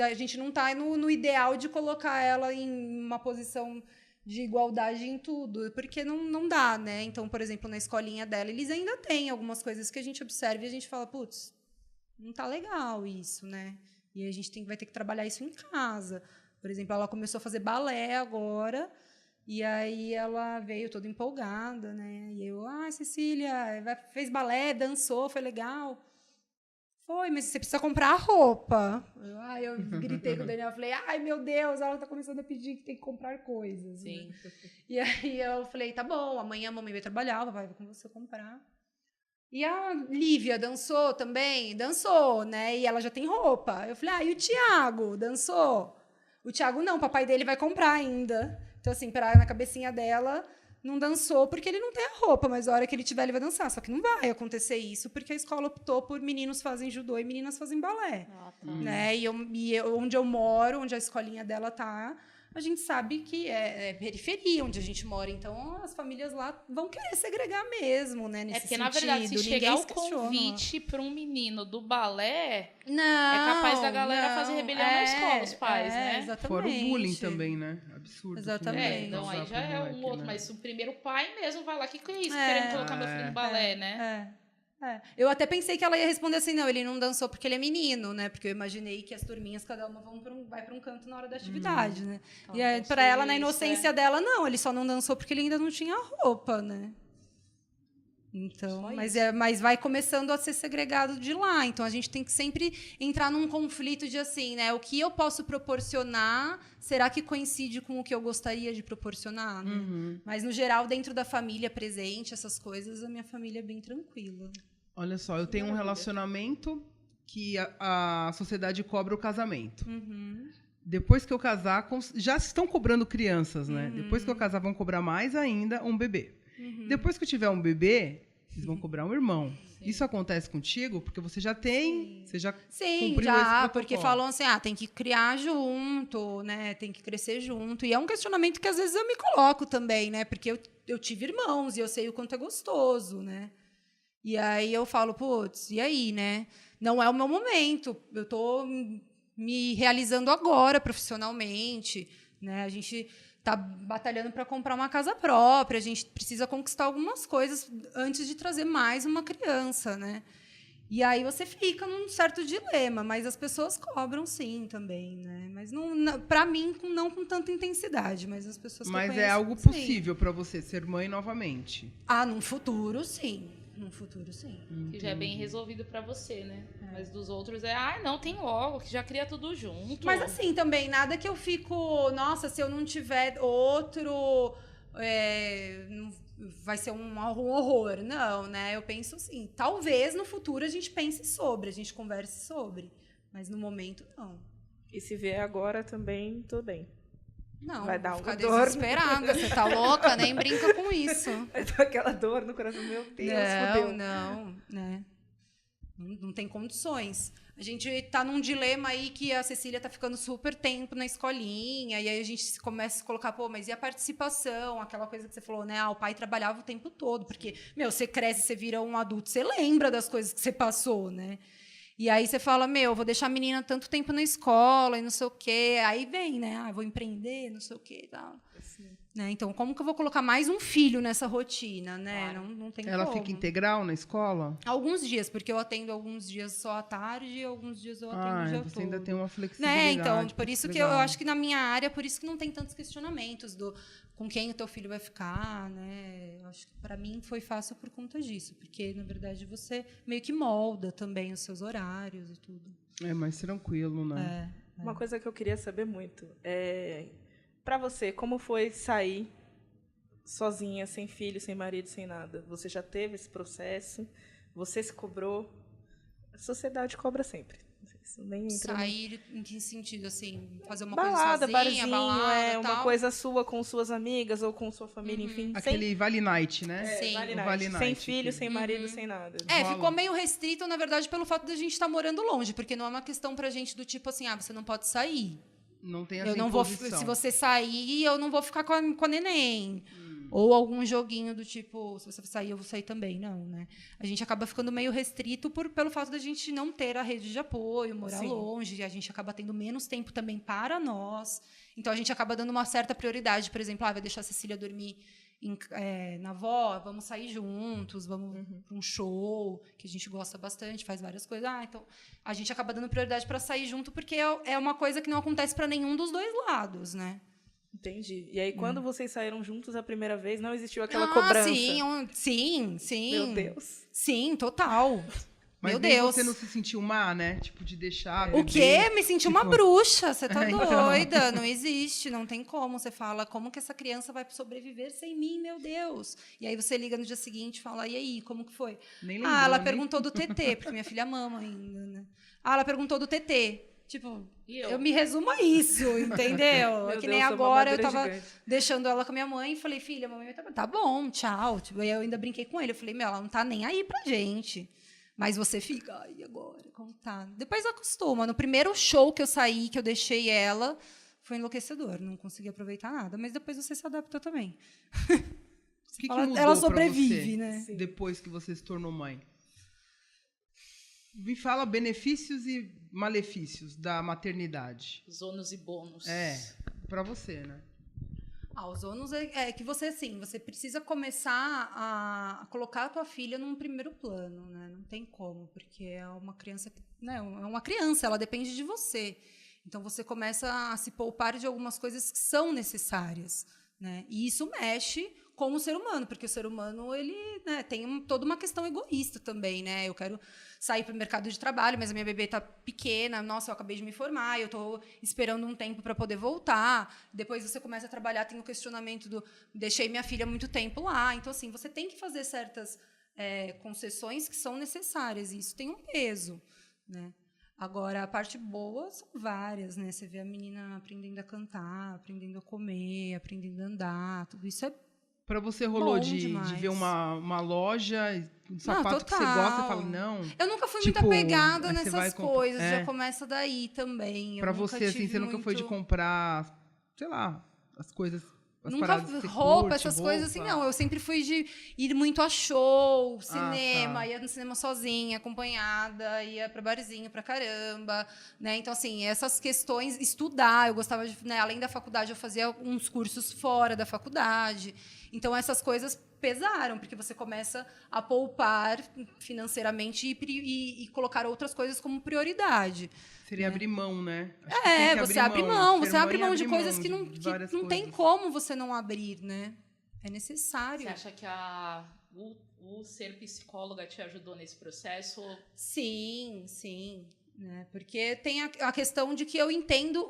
a gente não tá no ideal de colocar ela em uma posição de igualdade em tudo, porque não dá, né? Então, por exemplo, na escolinha dela, eles ainda têm algumas coisas que a gente observa e a gente fala, putz, não tá legal isso, né? E a gente vai ter que trabalhar isso em casa. Por exemplo, ela começou a fazer balé agora, e aí ela veio toda empolgada, né? E eu, Cecília, fez balé, dançou, foi legal. Foi, mas você precisa comprar a roupa. Eu gritei com o Daniel, falei, meu Deus, ela tá começando a pedir que tem que comprar coisas. Sim. Né? E aí eu falei, tá bom, amanhã a mamãe vai trabalhar, vai com você comprar. E a Lívia dançou também? Dançou, né? E ela já tem roupa. Eu falei, e o Thiago? Dançou? O Thiago não, o papai dele vai comprar ainda. Então, assim, na cabecinha dela, não dançou porque ele não tem a roupa, mas a hora que ele tiver, ele vai dançar. Só que não vai acontecer isso, porque a escola optou por meninos fazem judô e meninas fazem balé. Né? E onde eu moro, onde a escolinha dela tá, a gente sabe que é periferia onde a gente mora. Então, as famílias lá vão querer segregar mesmo, né? Nesse porque, sentido. na verdade, se chegar o convite para um menino do balé, é capaz da galera fazer rebelião na escola, os pais, né? Exatamente. Fora o bullying também, né? Absurdo. Exatamente. Então aí já é um outro. Mas o primeiro pai mesmo vai lá, que é isso? Querendo colocar meu filho no balé, né? Eu até pensei que ela ia responder assim, não, ele não dançou porque ele é menino, né? Porque eu imaginei que as turminhas, cada uma vai para um canto na hora da atividade, né? Então, e aí, para ela, na inocência dela, não, ele só não dançou porque ele ainda não tinha roupa, né? Então, mas vai começando a ser segregado de lá. Então, a gente tem que sempre entrar num conflito de assim, né? O que eu posso proporcionar, será que coincide com o que eu gostaria de proporcionar? Né? Mas, no geral, dentro da família presente, essas coisas, a minha família é bem tranquila. Olha só, eu tenho um relacionamento que a sociedade cobra o casamento. Depois que eu casar, já estão cobrando crianças, né? Depois que eu casar, vão cobrar mais ainda um bebê. Depois que eu tiver um bebê, eles vão cobrar um irmão. Sim. Isso acontece contigo? Porque você já tem... Você já cumpriu esse protocolo. Porque falam assim, tem que criar junto, né? Tem que crescer junto. E é um questionamento que às vezes eu me coloco também, né? Porque eu tive irmãos e eu sei o quanto é gostoso, né? E aí eu falo, putz, e aí, né? Não é o meu momento. Eu tô me realizando agora profissionalmente, né? A gente tá batalhando para comprar uma casa própria, a gente precisa conquistar algumas coisas antes de trazer mais uma criança, né? E aí você fica num certo dilema, mas as pessoas cobram sim também, né? Mas para mim não com tanta intensidade, mas as pessoas que eu conheço, é algo possível para você ser mãe novamente? Num futuro, sim. No futuro, sim. Que já é bem resolvido pra você, né? Mas dos outros não, tem logo, que já cria tudo junto. Mas assim, também, nada que eu fico... Nossa, se eu não tiver outro... vai ser um horror. Não, né? Eu penso assim, talvez no futuro a gente pense sobre, a gente converse sobre. Mas no momento, não. E se vier agora também, tudo bem. Não, vai dar vou ficar uma dor. desesperada. Você tá louca? Nem brinca com isso. Vai dar aquela dor no coração, meu Deus, fodeu. Não, né? Não tem condições. A gente tá num dilema aí que a Cecília tá ficando super tempo na escolinha, e aí a gente começa a colocar, pô, mas e a participação? Aquela coisa que você falou, né? O pai trabalhava o tempo todo, porque, você cresce, você vira um adulto, você lembra das coisas que você passou, né? E aí você fala, vou deixar a menina tanto tempo na escola e não sei o quê. Aí vem, né? Vou empreender, não sei o quê e tal. Né? Então, como que eu vou colocar mais um filho nessa rotina, né? Claro. Não tem Ela como. fica integral na escola? Alguns dias, porque eu atendo alguns dias só à tarde e alguns dias eu atendo o dia você todo. ainda tem uma flexibilidade. Né? Então, por isso que eu legal. acho que na minha área, por isso que não tem tantos questionamentos com quem o teu filho vai ficar, né? Eu acho que para mim foi fácil por conta disso, porque na verdade você meio que molda também os seus horários e tudo. É mais tranquilo, né? Uma coisa que eu queria saber muito é, para você, como foi sair sozinha, sem filho, sem marido, sem nada? Você já teve esse processo? Você se cobrou? A sociedade cobra sempre. Isso nem entra Sair em que sentido, assim? Fazer uma balada, coisa sozinha, barzinho, balada, uma tal? coisa sua com suas amigas ou com sua família, enfim. Aquele Vale Night, né? Sim. Vale O night. Vale Sem Night, filho, que- sem marido, sem nada. Rola. Ficou meio restrito, na verdade, pelo fato de a gente estar morando longe, porque não é uma questão pra gente do tipo assim, você não pode sair. Não tem essa Eu não vou, imposição. se você sair, eu não vou ficar com a neném. Ou algum joguinho do tipo, se você sair, eu vou sair também. Não, né? A gente acaba ficando meio restrito pelo fato da gente não ter a rede de apoio, morar Sim. longe, e a gente acaba tendo menos tempo também para nós. Então, a gente acaba dando uma certa prioridade. Por exemplo, vai deixar a Cecília dormir na avó, vamos sair juntos, vamos para um show, que a gente gosta bastante, faz várias coisas. Então, a gente acaba dando prioridade para sair junto, porque é uma coisa que não acontece para nenhum dos dois lados, né? Entendi. E aí, quando vocês saíram juntos a primeira vez, não existiu aquela cobrança? Sim. Meu Deus. Sim, total. Mas Meu nem Deus. você não se sentiu má, né? Tipo, de deixar... O beber. quê? Me senti uma bruxa. Você tá Então. doida. Não existe, não tem como. Você fala, como que essa criança vai sobreviver sem mim, meu Deus? E aí você liga no dia seguinte e fala, e aí, como que foi? Nem lembrou, Ela nem- perguntou do TT, porque minha filha mama ainda, né? Ela perguntou do TT. Tipo, E eu me resumo a isso, entendeu? Meu Que Deus, nem sua agora eu mamadeira tava gigante. deixando ela com a minha mãe e falei, filha, a mamãe tá bom, tchau. Tipo, eu ainda brinquei com ele. Eu falei, ela não tá nem aí pra gente. Mas você fica, ai, agora, como tá? Depois acostuma. No primeiro show que eu saí, que eu deixei ela, foi enlouquecedor. Não consegui aproveitar nada. Mas depois você se adaptou também. O que mudou Ela pra sobrevive, você né? depois que você se tornou mãe? Me fala benefícios e malefícios da maternidade. Os ônus e bônus. Pra você, né? Os ônus é que você, assim, você precisa começar a colocar a tua filha num primeiro plano, né? Não tem como, porque é uma criança, né? É uma criança, ela depende de você. Então, você começa a se poupar de algumas coisas que são necessárias, né? E isso mexe com o ser humano, porque o ser humano, ele, né, tem toda uma questão egoísta também, né? Eu quero sair para o mercado de trabalho, mas a minha bebê está pequena, nossa, eu acabei de me formar, eu estou esperando um tempo para poder voltar. Depois você começa a trabalhar, tem o questionamento do deixei minha filha muito tempo lá. Então, assim, você tem que fazer certas concessões que são necessárias, e isso tem um peso, né? Agora, a parte boa são várias, né? Você vê a menina aprendendo a cantar, aprendendo a comer, aprendendo a andar, tudo isso é Pra você rolou bom de demais. ver uma loja, um sapato que você total. gosta e fala, não. Eu nunca fui Tipo, muito apegada aí você vai nessas comprar- coisas, já começa daí também. Pra Eu nunca você, assim, tive você nunca foi de muito- comprar, sei lá, as coisas. As Nunca paradas que você roupa, curte, essas coisas assim, roupa. não. Eu sempre fui de ir muito a show, cinema, tá. ia no cinema sozinha, acompanhada, ia pra barzinho pra caramba, né? Então, assim, essas questões, estudar, eu gostava de, né, além da faculdade, eu fazia uns cursos fora da faculdade. Então, essas coisas pesaram, porque você começa a poupar financeiramente e colocar outras coisas como prioridade. Seria abrir mão, né? Acho que tem que Você abre mão, Ser você abre mãe é mão de abrir coisas mão que não, de várias tem coisas. como você não abrir, né? É necessário. Você acha que o ser psicóloga te ajudou nesse processo? Sim, sim. Né? Porque tem a questão de que eu entendo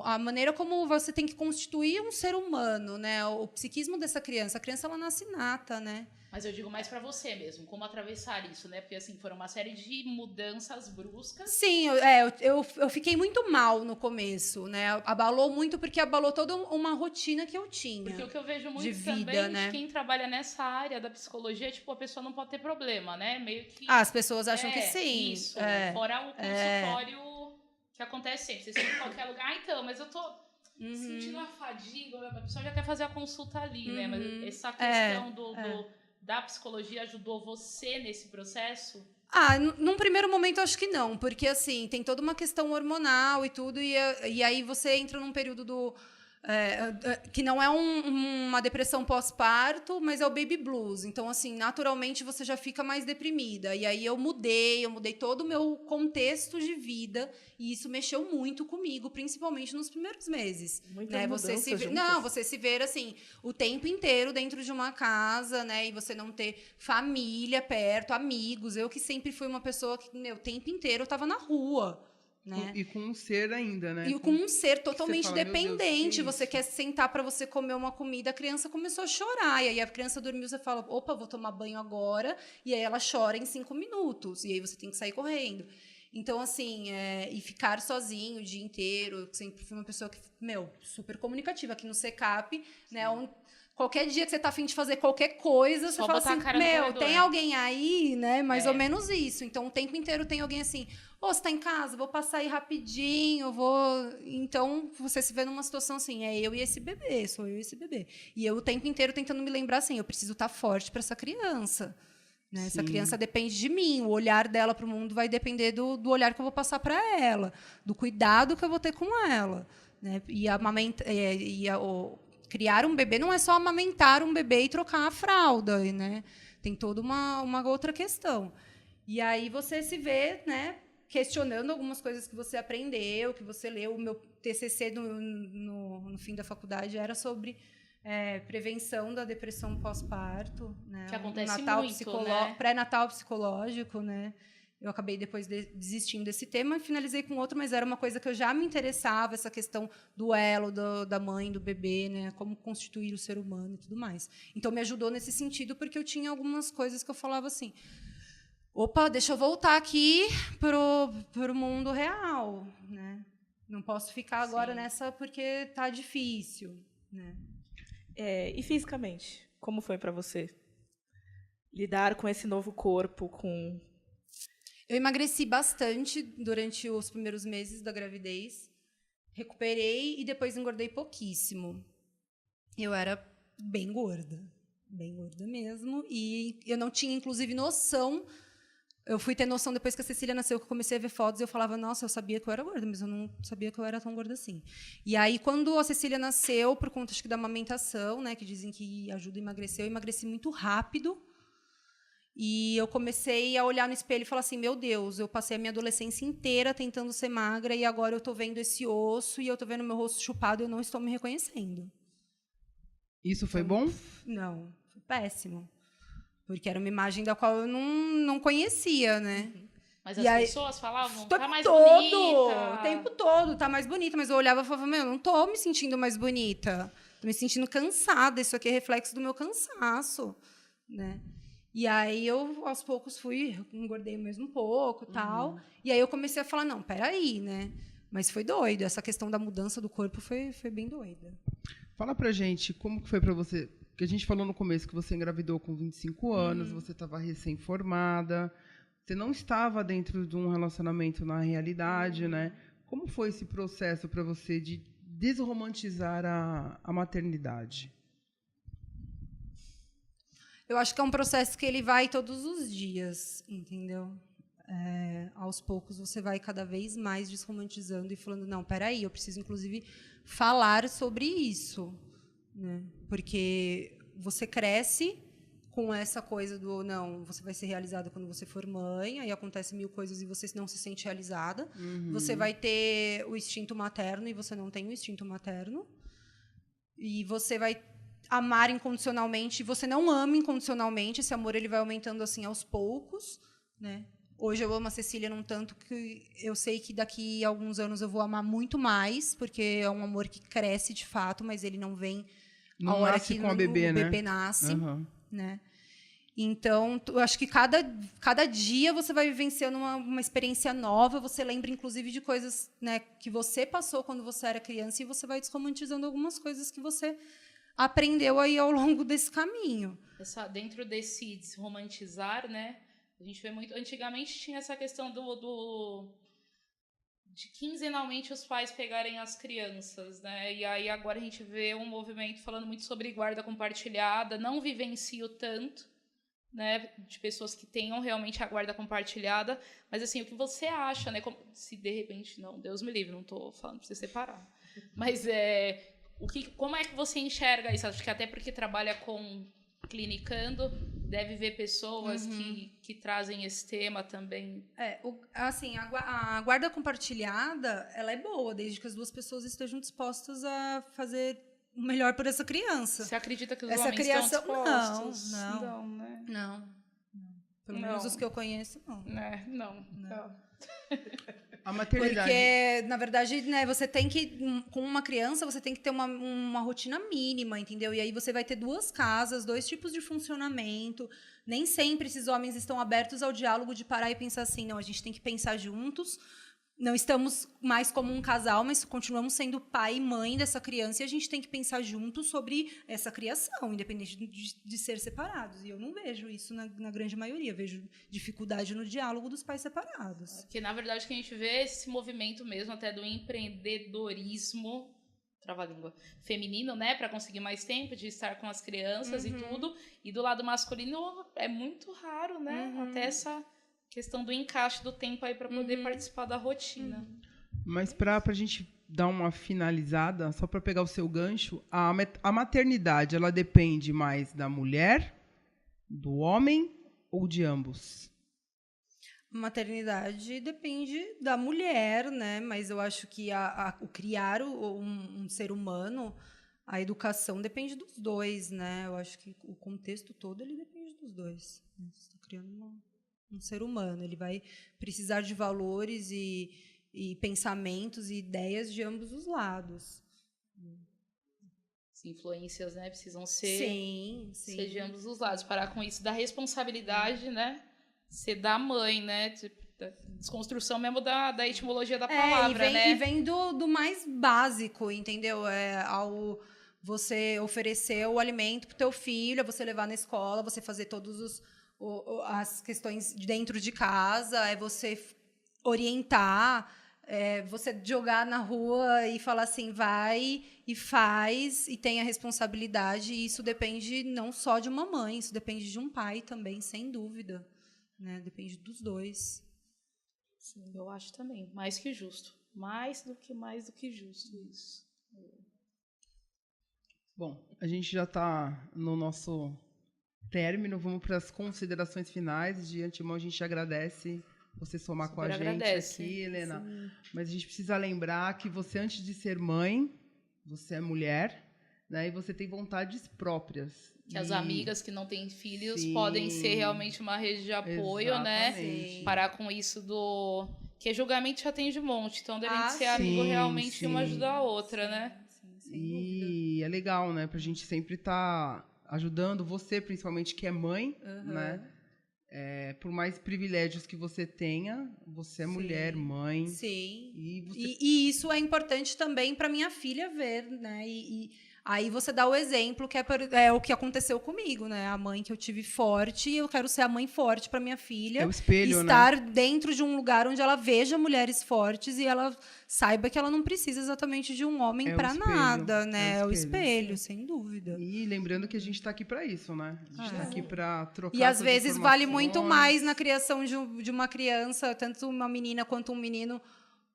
a maneira como você tem que constituir um ser humano, né? O psiquismo dessa criança. A criança, ela nasce inata, né? Mas eu digo mais pra você mesmo, como atravessar isso, né? Porque, assim, foram uma série de mudanças bruscas. Sim, eu fiquei muito mal no começo, né? Abalou muito porque abalou toda uma rotina que eu tinha. Porque o que eu vejo muito de vida, também né? de quem trabalha nessa área da psicologia, tipo, a pessoa não pode ter problema, né? Meio que... As pessoas acham que sim. Isso, fora o consultório que acontece sempre. Você sente em qualquer lugar, então, mas eu tô sentindo a fadiga, a pessoa já quer fazer a consulta ali, né? Mas essa questão da psicologia ajudou você nesse processo? Num primeiro momento, eu acho que não. Porque, assim, tem toda uma questão hormonal e tudo. E aí você entra num período que não é uma depressão pós-parto, mas é o baby blues. Então, assim, naturalmente, você já fica mais deprimida. E aí eu mudei todo o meu contexto de vida. E isso mexeu muito comigo, principalmente nos primeiros meses. Muitas né? mudanças juntas. Não, você se ver, assim, o tempo inteiro dentro de uma casa, né? E você não ter família perto, amigos. Eu que sempre fui uma pessoa que, o tempo inteiro eu estava na rua. Né? E com um ser ainda, né? E com um ser totalmente fala, meu Deus, dependente. que é Você isso? quer sentar para você comer uma comida, a criança começou a chorar. E aí a criança dormiu, você fala, opa, vou tomar banho agora. E aí ela chora em 5 minutos. E aí você tem que sair correndo. Então, assim, e ficar sozinho o dia inteiro. Eu sempre fui uma pessoa que, super comunicativa aqui no CECAP, né? Qualquer dia que você tá afim de fazer qualquer coisa, Só você fala botar a assim, cara no corredor. tem alguém aí, né? Mais ou menos isso. Então, o tempo inteiro tem alguém assim, você tá em casa? Vou passar aí rapidinho, Então, você se vê numa situação assim, eu e esse bebê, sou eu e esse bebê. E eu o tempo inteiro tentando me lembrar assim, eu preciso estar forte para essa criança. Né? Essa criança depende de mim, o olhar dela para o mundo vai depender do olhar que eu vou passar para ela, do cuidado que eu vou ter com ela. Né? Criar um bebê não é só amamentar um bebê e trocar a fralda, né? Tem toda uma outra questão. E aí você se vê, né, questionando algumas coisas que você aprendeu, que você leu. O meu TCC no fim da faculdade era sobre prevenção da depressão pós-parto, né? Que acontece Natal muito, né? Pré-natal psicológico, né? Eu acabei depois desistindo desse tema e finalizei com outro, mas era uma coisa que eu já me interessava, essa questão do elo da mãe, do bebê, né? Como constituir o ser humano e tudo mais. Então, me ajudou nesse sentido, porque eu tinha algumas coisas que eu falava assim, opa, deixa eu voltar aqui pro mundo real, né? Não posso ficar agora nessa porque tá difícil, né? E fisicamente, como foi para você lidar com esse novo corpo, Eu emagreci bastante durante os primeiros meses da gravidez. Recuperei e depois engordei pouquíssimo. Eu era bem gorda mesmo. E eu não tinha, inclusive, noção. Eu fui ter noção depois que a Cecília nasceu, que eu comecei a ver fotos e eu falava, nossa, eu sabia que eu era gorda, mas eu não sabia que eu era tão gorda assim. E aí, quando a Cecília nasceu, por conta, acho que da amamentação, né, que dizem que ajuda a emagrecer, eu emagreci muito rápido. E eu comecei a olhar no espelho e falar assim, meu Deus, eu passei a minha adolescência inteira tentando ser magra e agora eu estou vendo esse osso e eu estou vendo meu rosto chupado e eu não estou me reconhecendo. Isso foi bom? Não, foi péssimo. Porque era uma imagem da qual eu não conhecia, né? Mas as pessoas falavam, tá mais bonita. bonita. O tempo todo, tá mais bonita. Mas eu olhava e falava, eu não tô me sentindo mais bonita. Tô me sentindo cansada. Isso aqui é reflexo do meu cansaço, né? E aí eu, aos poucos, engordei mesmo um pouco e tal. E aí eu comecei a falar, não, peraí, né? Mas foi doido. Essa questão da mudança do corpo foi bem doida. Fala pra gente, como que foi pra você? Porque a gente falou no começo que você engravidou com 25 anos, você estava recém-formada, você não estava dentro de um relacionamento na realidade, né? Como foi esse processo para você de desromantizar a maternidade? Eu acho que é um processo que ele vai todos os dias, entendeu? Aos poucos você vai cada vez mais desromantizando e falando, não, peraí, eu preciso, inclusive, falar sobre isso, né? Porque você cresce com essa coisa do, não, você vai ser realizada quando você for mãe, aí acontece 1000 coisas e você não se sente realizada. Você vai ter o instinto materno e você não tem o instinto materno. E você vai amar incondicionalmente e você não ama incondicionalmente. Esse amor ele vai aumentando assim aos poucos, né? Hoje eu amo a Cecília num tanto que eu sei que daqui a alguns anos eu vou amar muito mais, porque é um amor que cresce de fato, mas ele não vem a hora nasce que com a bebê, o né? bebê nasce, Aham. né? Então, eu acho que cada dia você vai vivenciando uma experiência nova, você lembra, inclusive, de coisas, né, que você passou quando você era criança e você vai desromantizando algumas coisas que você aprendeu aí ao longo desse caminho. Dentro desse desromantizar, né? A gente vê muito... Antigamente tinha essa questão de quinzenalmente os pais pegarem as crianças, né? E aí agora a gente vê um movimento falando muito sobre guarda compartilhada, não vivencio tanto, né, de pessoas que tenham realmente a guarda compartilhada, mas assim, o que você acha, né, se de repente, não, Deus me livre, não tô falando pra você separar, mas como é que você enxerga isso? Acho que até porque trabalha com clinicando, deve ver pessoas que trazem esse tema também. Assim, a guarda compartilhada, ela é boa, desde que as duas pessoas estejam dispostas a fazer o melhor por essa criança. Você acredita que os essa homens criança, estão dispostos? Não, né? Não. Pelo menos os que eu conheço, não. Não. A maternidade. Porque, na verdade, né, você tem que, com uma criança, você tem que ter uma rotina mínima, entendeu? E aí você vai ter 2 casas, 2 tipos de funcionamento. Nem sempre esses homens estão abertos ao diálogo de parar e pensar assim, não, a gente tem que pensar juntos. Não estamos mais como um casal, mas continuamos sendo pai e mãe dessa criança e a gente tem que pensar juntos sobre essa criação, independente de ser separados. E eu não vejo isso na grande maioria. Vejo dificuldade no diálogo dos pais separados. Porque, na verdade, que a gente vê esse movimento mesmo até do empreendedorismo, trava-língua, feminino, né? Para conseguir mais tempo de estar com as crianças e tudo. E do lado masculino é muito raro, né? Até essa... questão do encaixe do tempo aí para poder participar da rotina. Mas para a gente dar uma finalizada, só para pegar o seu gancho, a maternidade, ela depende mais da mulher, do homem ou de ambos? Maternidade depende da mulher, né? Mas eu acho que o criar um ser humano, a educação depende dos dois, né? Eu acho que o contexto todo ele depende dos dois. Você está criando um ser humano, ele vai precisar de valores e pensamentos e ideias de ambos os lados. As influências, né, precisam ser de ambos os lados. Parar com isso da responsabilidade, né, ser da mãe, né, da desconstrução mesmo da etimologia da palavra, né. E vem do mais básico, entendeu? Ao você oferecer o alimento para o teu filho, você levar na escola, você fazer todos as questões dentro de casa, é você orientar, você jogar na rua e falar assim, vai e faz, e tem a responsabilidade, e isso depende não só de uma mãe, isso depende de um pai também, sem dúvida, né? Depende dos dois. Sim, eu acho também, mais que justo. Mais do que justo isso. Bom, a gente já está no nosso término, vamos para as considerações finais. De antemão, a gente agradece você somar com a gente aqui, Helena. Sim. Mas a gente precisa lembrar que você, antes de ser mãe, você é mulher, né? E você tem vontades próprias. Que as amigas que não têm filhos podem ser realmente uma rede de apoio, exatamente, né? Parar com isso que julgamento já tem de monte. Então, devem ser amigo realmente uma ajuda a outra, né? Sim, e é legal, né? Pra gente sempre estar ajudando você, principalmente, que é mãe, né? Por mais privilégios que você tenha, você é mulher, mãe. Sim. E e isso é importante também para minha filha ver, né? Aí você dá o exemplo, que é o que aconteceu comigo, né? A mãe que eu tive forte, e eu quero ser a mãe forte para minha filha. É o espelho, estar dentro de um lugar onde ela veja mulheres fortes e ela saiba que ela não precisa exatamente de um homem para nada, né? É o espelho, sem dúvida. E lembrando que a gente está aqui para isso, né? A gente está aqui para trocar. E às vezes vale muito mais na criação de uma criança, tanto uma menina quanto um menino,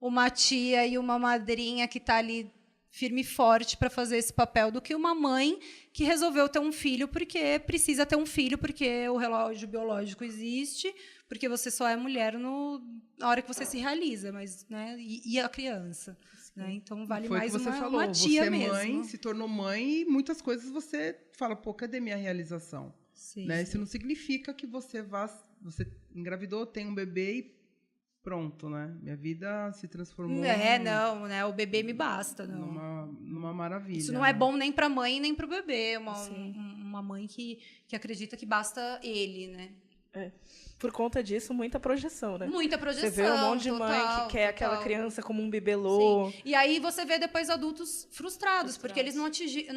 uma tia e uma madrinha que está ali firme e forte para fazer esse papel, do que uma mãe que resolveu ter um filho porque precisa ter um filho, porque o relógio biológico existe, porque você só é mulher na hora que você se realiza, mas, né, e a criança. Né? Então, vale mais uma tia mesmo. Foi o que você falou, você é mãe, se tornou mãe, e muitas coisas você fala, pô, cadê minha realização? Sim, né? Isso não significa que você vá você engravidou, tem um bebê e pronto, né? Minha vida se transformou Não, né? O bebê me basta, não. numa maravilha. Isso não é bom nem pra mãe, nem pro bebê. Sim. Uma mãe que acredita que basta ele, né? Por conta disso, muita projeção, né? Muita projeção. Você vê um monte de mãe total, que quer total. aquela criança como um bibelô. Sim. E aí você vê depois adultos frustrados, porque eles não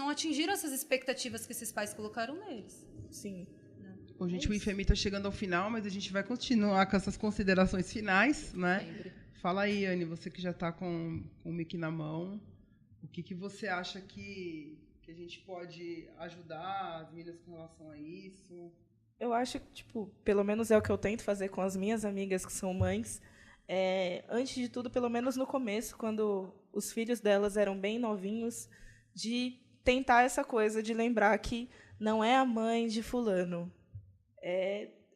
atingiram essas expectativas que esses pais colocaram neles. Sim. Bom, gente, o IFEMI está chegando ao final, mas a gente vai continuar com essas considerações finais, né? Sempre. Fala aí, Anne, você que já está com o mic na mão, o que você acha que a gente pode ajudar as meninas com relação a isso? Eu acho que, tipo, pelo menos é o que eu tento fazer com as minhas amigas que são mães. Antes de tudo, pelo menos no começo, quando os filhos delas eram bem novinhos, de tentar essa coisa de lembrar que não é a mãe de fulano.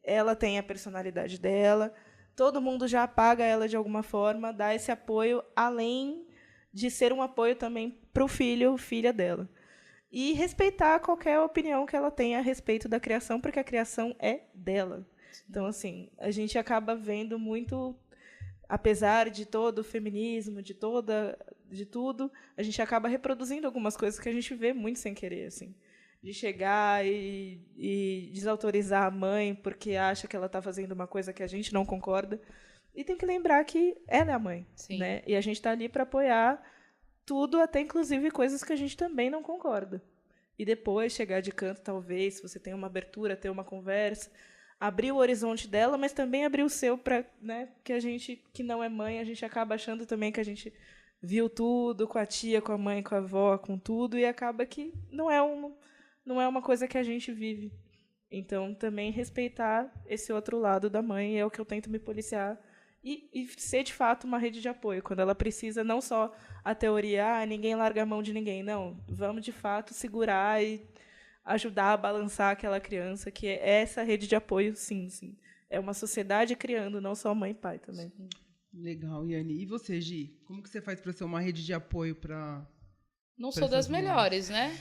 Ela tem a personalidade dela, todo mundo já apaga ela de alguma forma, dá esse apoio, além de ser um apoio também para o filho, filha dela. E respeitar qualquer opinião que ela tenha a respeito da criação, porque a criação é dela. Então, assim, a gente acaba vendo muito, apesar de todo o feminismo, de tudo, a gente acaba reproduzindo algumas coisas que a gente vê muito sem querer, assim. De chegar e desautorizar a mãe porque acha que ela está fazendo uma coisa que a gente não concorda. E tem que lembrar que ela é a mãe. Sim. Né? E a gente está ali para apoiar tudo, até inclusive coisas que a gente também não concorda. E depois chegar de canto, talvez, se você tem uma abertura, ter uma conversa, abrir o horizonte dela, mas também abrir o seu para, né, que a gente que não é mãe, a gente acaba achando também que a gente viu tudo com a tia, com a mãe, com a avó, com tudo, e acaba que não é uma coisa que a gente vive. Então, também respeitar esse outro lado da mãe é o que eu tento me policiar e ser, de fato, uma rede de apoio. Quando ela precisa, não só a teoria, ninguém larga a mão de ninguém. Não, vamos, de fato, segurar e ajudar a balançar aquela criança, que é essa rede de apoio, sim. É uma sociedade criando, não só mãe e pai também. Sim. Legal, Yane. E você, Gi? Como que você faz para ser uma rede de apoio para... Não sou das melhores, né?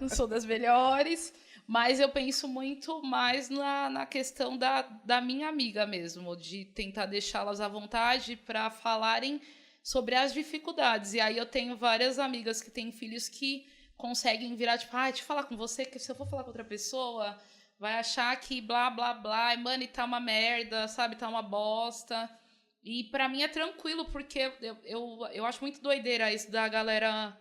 Não sou das melhores, mas eu penso muito mais na questão da minha amiga mesmo, de tentar deixá-las à vontade para falarem sobre as dificuldades. E aí eu tenho várias amigas que têm filhos que conseguem virar, tipo, deixa eu falar com você, que se eu for falar com outra pessoa, vai achar que blá, blá, blá, e, mano, e tá uma merda, sabe? Tá uma bosta. E pra mim é tranquilo, porque eu acho muito doideira isso da galera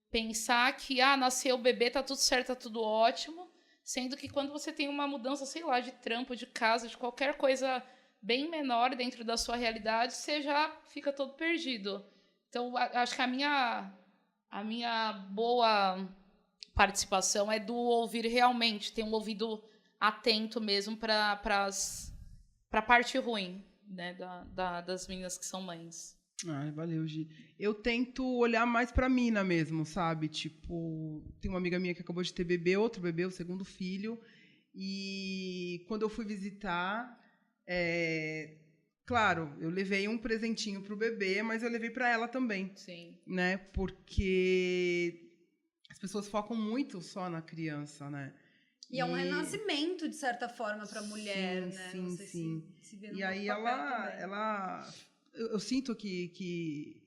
pensar que, nasceu o bebê, tá tudo certo, tá tudo ótimo, sendo que quando você tem uma mudança, sei lá, de trampo, de casa, de qualquer coisa bem menor dentro da sua realidade, você já fica todo perdido. Então, acho que a minha boa participação é do ouvir realmente, ter um ouvido atento mesmo pra parte ruim. Né, das meninas que são mães. Valeu, Gi. Eu tento olhar mais pra mina mesmo, sabe? Tipo, tem uma amiga minha que acabou de ter bebê, outro bebê, o segundo filho, e quando eu fui visitar, claro, eu levei um presentinho pro bebê, mas eu levei pra ela também. Sim. Né? Porque as pessoas focam muito só na criança, né? E é um renascimento, de certa forma, para a mulher, né? Sim. Se vê e aí eu sinto que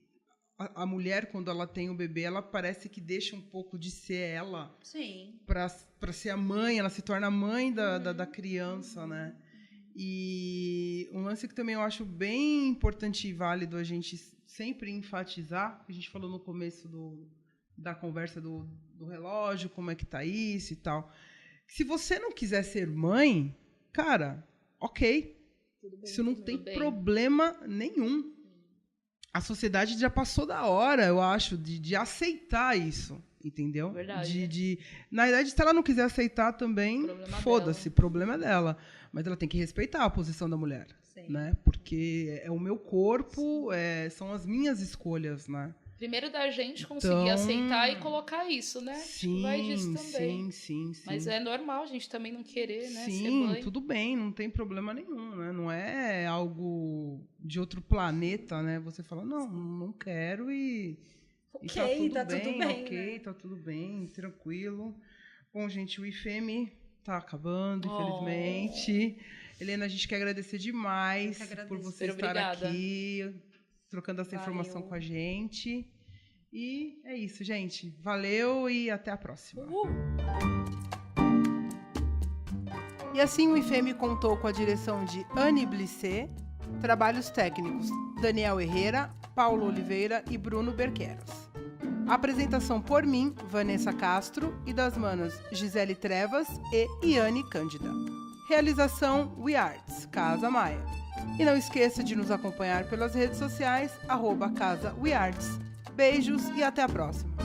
a mulher, quando ela tem um bebê, ela parece que deixa um pouco de ser ela. Sim. Para ser a mãe, ela se torna a mãe da criança, né? E um lance que também eu acho bem importante e válido a gente sempre enfatizar, que a gente falou no começo da conversa do relógio, como é que tá isso e tal. Se você não quiser ser mãe, cara, ok. Isso não tem problema nenhum. A sociedade já passou da hora, eu acho, de aceitar isso, entendeu? Verdade. Na verdade, se ela não quiser aceitar também, foda-se, problema é dela. Mas ela tem que respeitar a posição da mulher, né? Porque é o meu corpo, são as minhas escolhas, né? Primeiro da gente conseguir aceitar e colocar isso, né? Sim, vai disso também. Sim. Mas é normal a gente também não querer, né? Sim, ser mãe. Tudo bem, não tem problema nenhum, né? Não é algo de outro planeta, né? Você fala, não quero e tá tudo bem, ok, né? Tá tudo bem, tranquilo. Bom, gente, o IFEMI tá acabando, infelizmente. Helena, a gente quer agradecer demais por você estar aqui, trocando essa informação com a gente. E é isso, gente. Valeu e até a próxima. E assim o IFEM contou com a direção de Anne Blissé, trabalhos técnicos Daniel Herrera, Paulo Oliveira e Bruno Berqueros. Apresentação por mim, Vanessa Castro, e das manas Gisele Trevas e Iane Cândida. Realização WeArts, Casa Maia. E não esqueça de nos acompanhar pelas redes sociais, @Casa WeArts. Beijos e até a próxima!